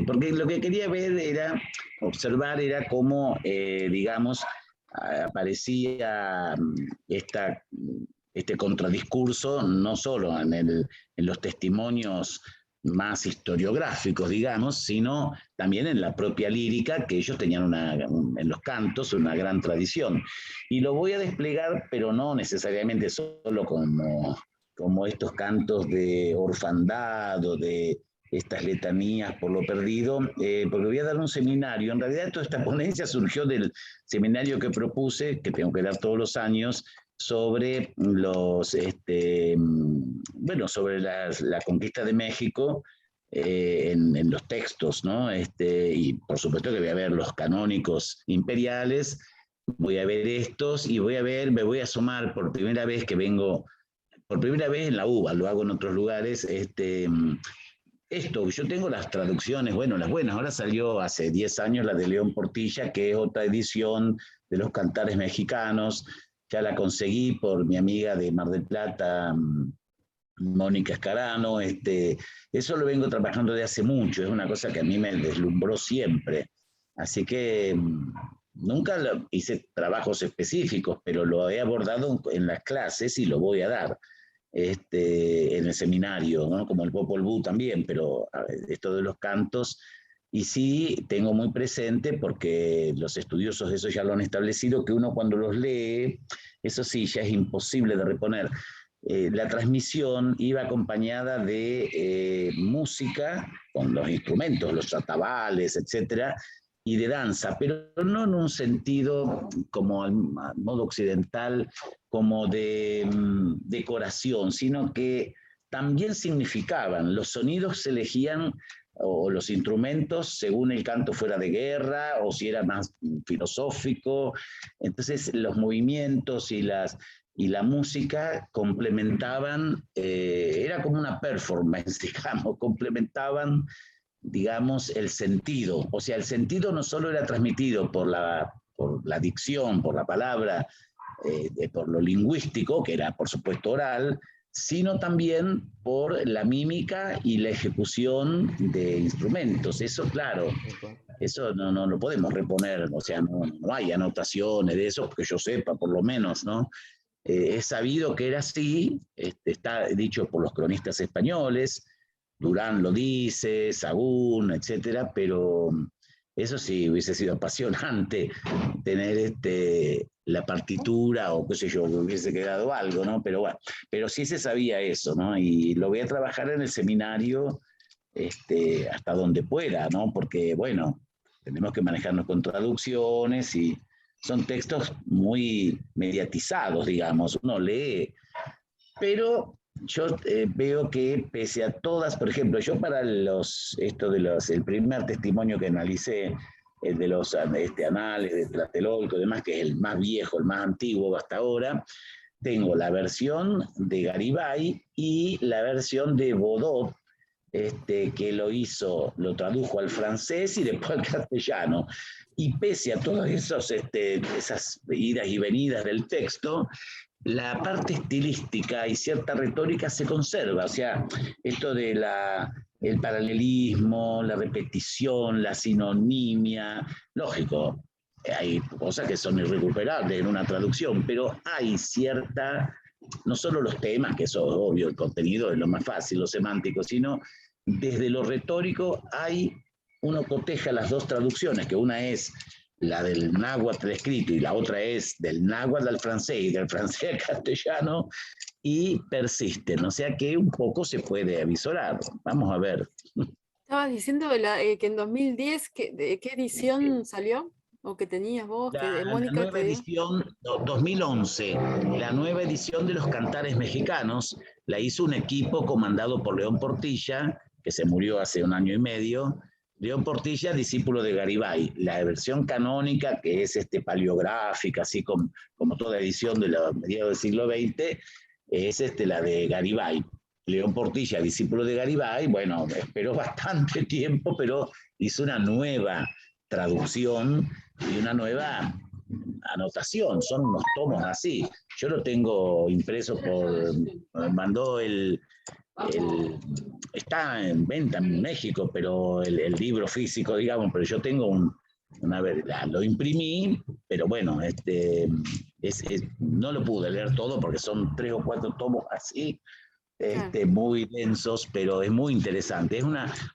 [SPEAKER 3] porque lo que quería ver era, observar era cómo, digamos, aparecía este contradiscurso, no solo en los testimonios más historiográficos, digamos, sino también en la propia lírica, que ellos tenían en los cantos una gran tradición. Y lo voy a desplegar, pero no necesariamente solo como estos cantos de orfandad o de estas letanías por lo perdido, porque voy a dar un seminario. En realidad toda esta ponencia surgió del seminario que propuse, que tengo que dar todos los años, sobre sobre la conquista de México en los textos, ¿no? Y por supuesto que voy a ver los canónicos imperiales, voy a ver estos y me voy a asomar por primera vez que vengo, por primera vez en la UBA, lo hago en otros lugares, yo tengo las traducciones, bueno, las buenas, ahora salió hace 10 años la de León Portilla, que es otra edición de los cantares mexicanos, ya la conseguí por mi amiga de Mar del Plata, Mónica Escarano, eso lo vengo trabajando de hace mucho, es una cosa que a mí me deslumbró siempre, así que nunca hice trabajos específicos, pero lo he abordado en las clases y lo voy a dar. En el seminario, ¿no? Como el Popol Vuh también, pero esto de los cantos, Y sí tengo muy presente, porque los estudiosos de eso ya lo han establecido, que uno cuando los lee, eso sí, ya es imposible de reponer. La transmisión iba acompañada de música, con los instrumentos, los atabales, etcétera, y de danza, pero no en un sentido como al modo occidental, como de decoración, sino que también significaban, los sonidos se elegían, o los instrumentos, según el canto fuera de guerra, o si era más filosófico. Entonces los movimientos y la música complementaban, era como una performance, digamos, complementaban, digamos, el sentido. O sea, el sentido no solo era transmitido por la dicción, por la palabra, por lo lingüístico, que era por supuesto oral, sino también por la mímica y la ejecución de instrumentos. Eso, claro, eso no lo podemos reponer, o sea, no hay anotaciones de eso, que yo sepa, por lo menos, ¿no? Es sabido que era así, está dicho por los cronistas españoles, Durán lo dice, Sahagún, etcétera, pero eso sí hubiese sido apasionante tener la partitura, o qué sé yo, hubiese quedado algo, ¿no? Pero bueno, pero sí se sabía eso, ¿no? Y lo voy a trabajar en el seminario hasta donde pueda, ¿no? Porque, bueno, tenemos que manejarnos con traducciones y son textos muy mediatizados, digamos, uno lee, pero yo veo que pese a todas, por ejemplo, yo para el primer testimonio que analicé, el de los anales de Tlatelolco y demás, que es el más viejo, el más antiguo hasta ahora, tengo la versión de Garibay y la versión de Bodot, que lo tradujo al francés y después al castellano. Y pese a todas esas idas y venidas del texto, la parte estilística y cierta retórica se conserva. O sea, esto de el paralelismo, la repetición, la sinonimia, lógico, hay cosas que son irrecuperables en una traducción, pero hay cierta, no solo los temas, que eso es obvio, el contenido es lo más fácil, lo semántico, sino desde lo retórico uno coteja las dos traducciones, que una es la del náhuatl escrito y la otra es del náhuatl al francés y del francés al castellano, y persisten. O sea que un poco se puede avisorar. Vamos a ver.
[SPEAKER 1] Estabas diciendo que en 2010, ¿qué edición salió? ¿O que tenías vos? Que
[SPEAKER 3] La
[SPEAKER 1] Mónica
[SPEAKER 3] nueva
[SPEAKER 1] te dio.
[SPEAKER 3] edición, 2011, la nueva edición de los Cantares Mexicanos, la hizo un equipo comandado por León Portilla, que se murió hace 1 año y medio. León Portilla, discípulo de Garibay. La versión canónica, que es paleográfica, así como toda edición de la mediados del siglo XX, es la de Garibay. León Portilla, discípulo de Garibay, bueno, esperó bastante tiempo, pero hizo una nueva traducción y una nueva anotación. Son unos tomos así. Yo lo tengo impreso mandó está en venta en México, pero el libro físico, digamos, pero yo tengo lo imprimí, pero bueno, no lo pude leer todo porque son 3 o 4 tomos así, muy densos, pero es muy interesante.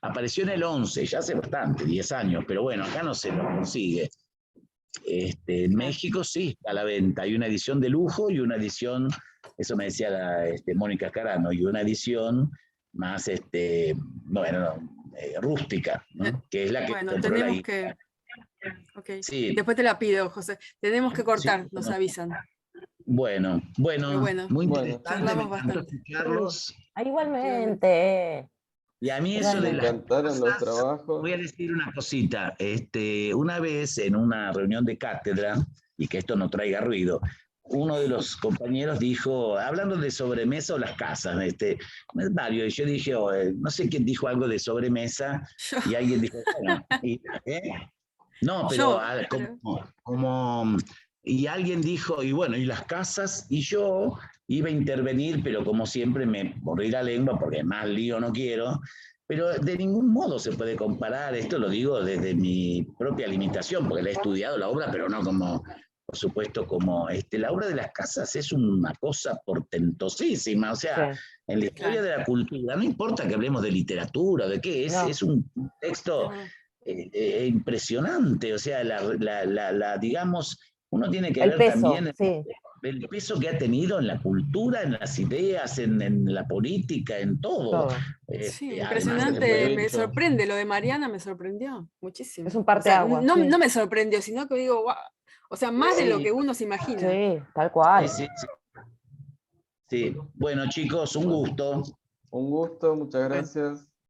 [SPEAKER 3] Apareció en el 11, ya hace bastante, 10 años, pero bueno, acá no se lo consigue. En México sí está a la venta. Hay una edición de lujo y una edición, eso me decía Mónica Carano, y una edición más rústica, ¿no? Que es la que
[SPEAKER 1] Bueno,
[SPEAKER 3] compró la
[SPEAKER 1] tenemos
[SPEAKER 3] hija.
[SPEAKER 1] que... Okay.
[SPEAKER 3] Sí.
[SPEAKER 1] Después te la pido, José. Tenemos que cortar,
[SPEAKER 3] Sí,
[SPEAKER 1] nos
[SPEAKER 3] bueno.
[SPEAKER 1] avisan.
[SPEAKER 3] Bueno,
[SPEAKER 1] Muy
[SPEAKER 3] muy interesante,
[SPEAKER 1] charlamos
[SPEAKER 3] me encantó
[SPEAKER 1] bastante.
[SPEAKER 3] escucharlos.
[SPEAKER 4] Igualmente.
[SPEAKER 3] Y a mí eso de
[SPEAKER 2] Me
[SPEAKER 3] las
[SPEAKER 2] encantaron los trabajos.
[SPEAKER 3] voy a decir una cosita. Una vez en una reunión de cátedra, y que esto no traiga ruido, uno de los compañeros dijo, hablando de sobremesa o las casas, varios, y yo dije, no sé quién dijo algo de sobremesa, y alguien dijo, bueno, no, pero y alguien dijo, y bueno, y las casas, y yo iba a intervenir, pero como siempre me mordí la lengua porque más lío no quiero, pero de ningún modo se puede comparar, esto lo digo desde mi propia limitación, porque la he estudiado la obra, pero no como, por supuesto, como la obra de las casas es una cosa portentosísima, o sea,
[SPEAKER 4] Sí.
[SPEAKER 3] en la historia de la cultura, no importa que hablemos de literatura, de qué, es un texto impresionante, o sea, digamos, uno tiene que
[SPEAKER 4] El
[SPEAKER 3] ver
[SPEAKER 4] peso,
[SPEAKER 3] también
[SPEAKER 4] sí.
[SPEAKER 3] el peso que ha tenido en la cultura, en las ideas, en la política, en todo.
[SPEAKER 4] Todo.
[SPEAKER 1] Sí,
[SPEAKER 3] Además,
[SPEAKER 2] De
[SPEAKER 1] impresionante, me
[SPEAKER 2] hecho,
[SPEAKER 1] sorprende, lo de Mariana me sorprendió
[SPEAKER 4] Es
[SPEAKER 1] muchísimo.
[SPEAKER 4] un
[SPEAKER 1] O sea,
[SPEAKER 4] parteaguas,
[SPEAKER 1] no,
[SPEAKER 4] sí.
[SPEAKER 1] no me sorprendió, sino que digo, "Guau", o sea, más de lo
[SPEAKER 3] sí,
[SPEAKER 1] que uno se imagina.
[SPEAKER 4] Sí, tal
[SPEAKER 3] sí,
[SPEAKER 4] cual.
[SPEAKER 3] sí, sí, sí. Bueno, chicos, un gusto.
[SPEAKER 2] un gusto, muchas
[SPEAKER 1] Bueno.
[SPEAKER 2] gracias.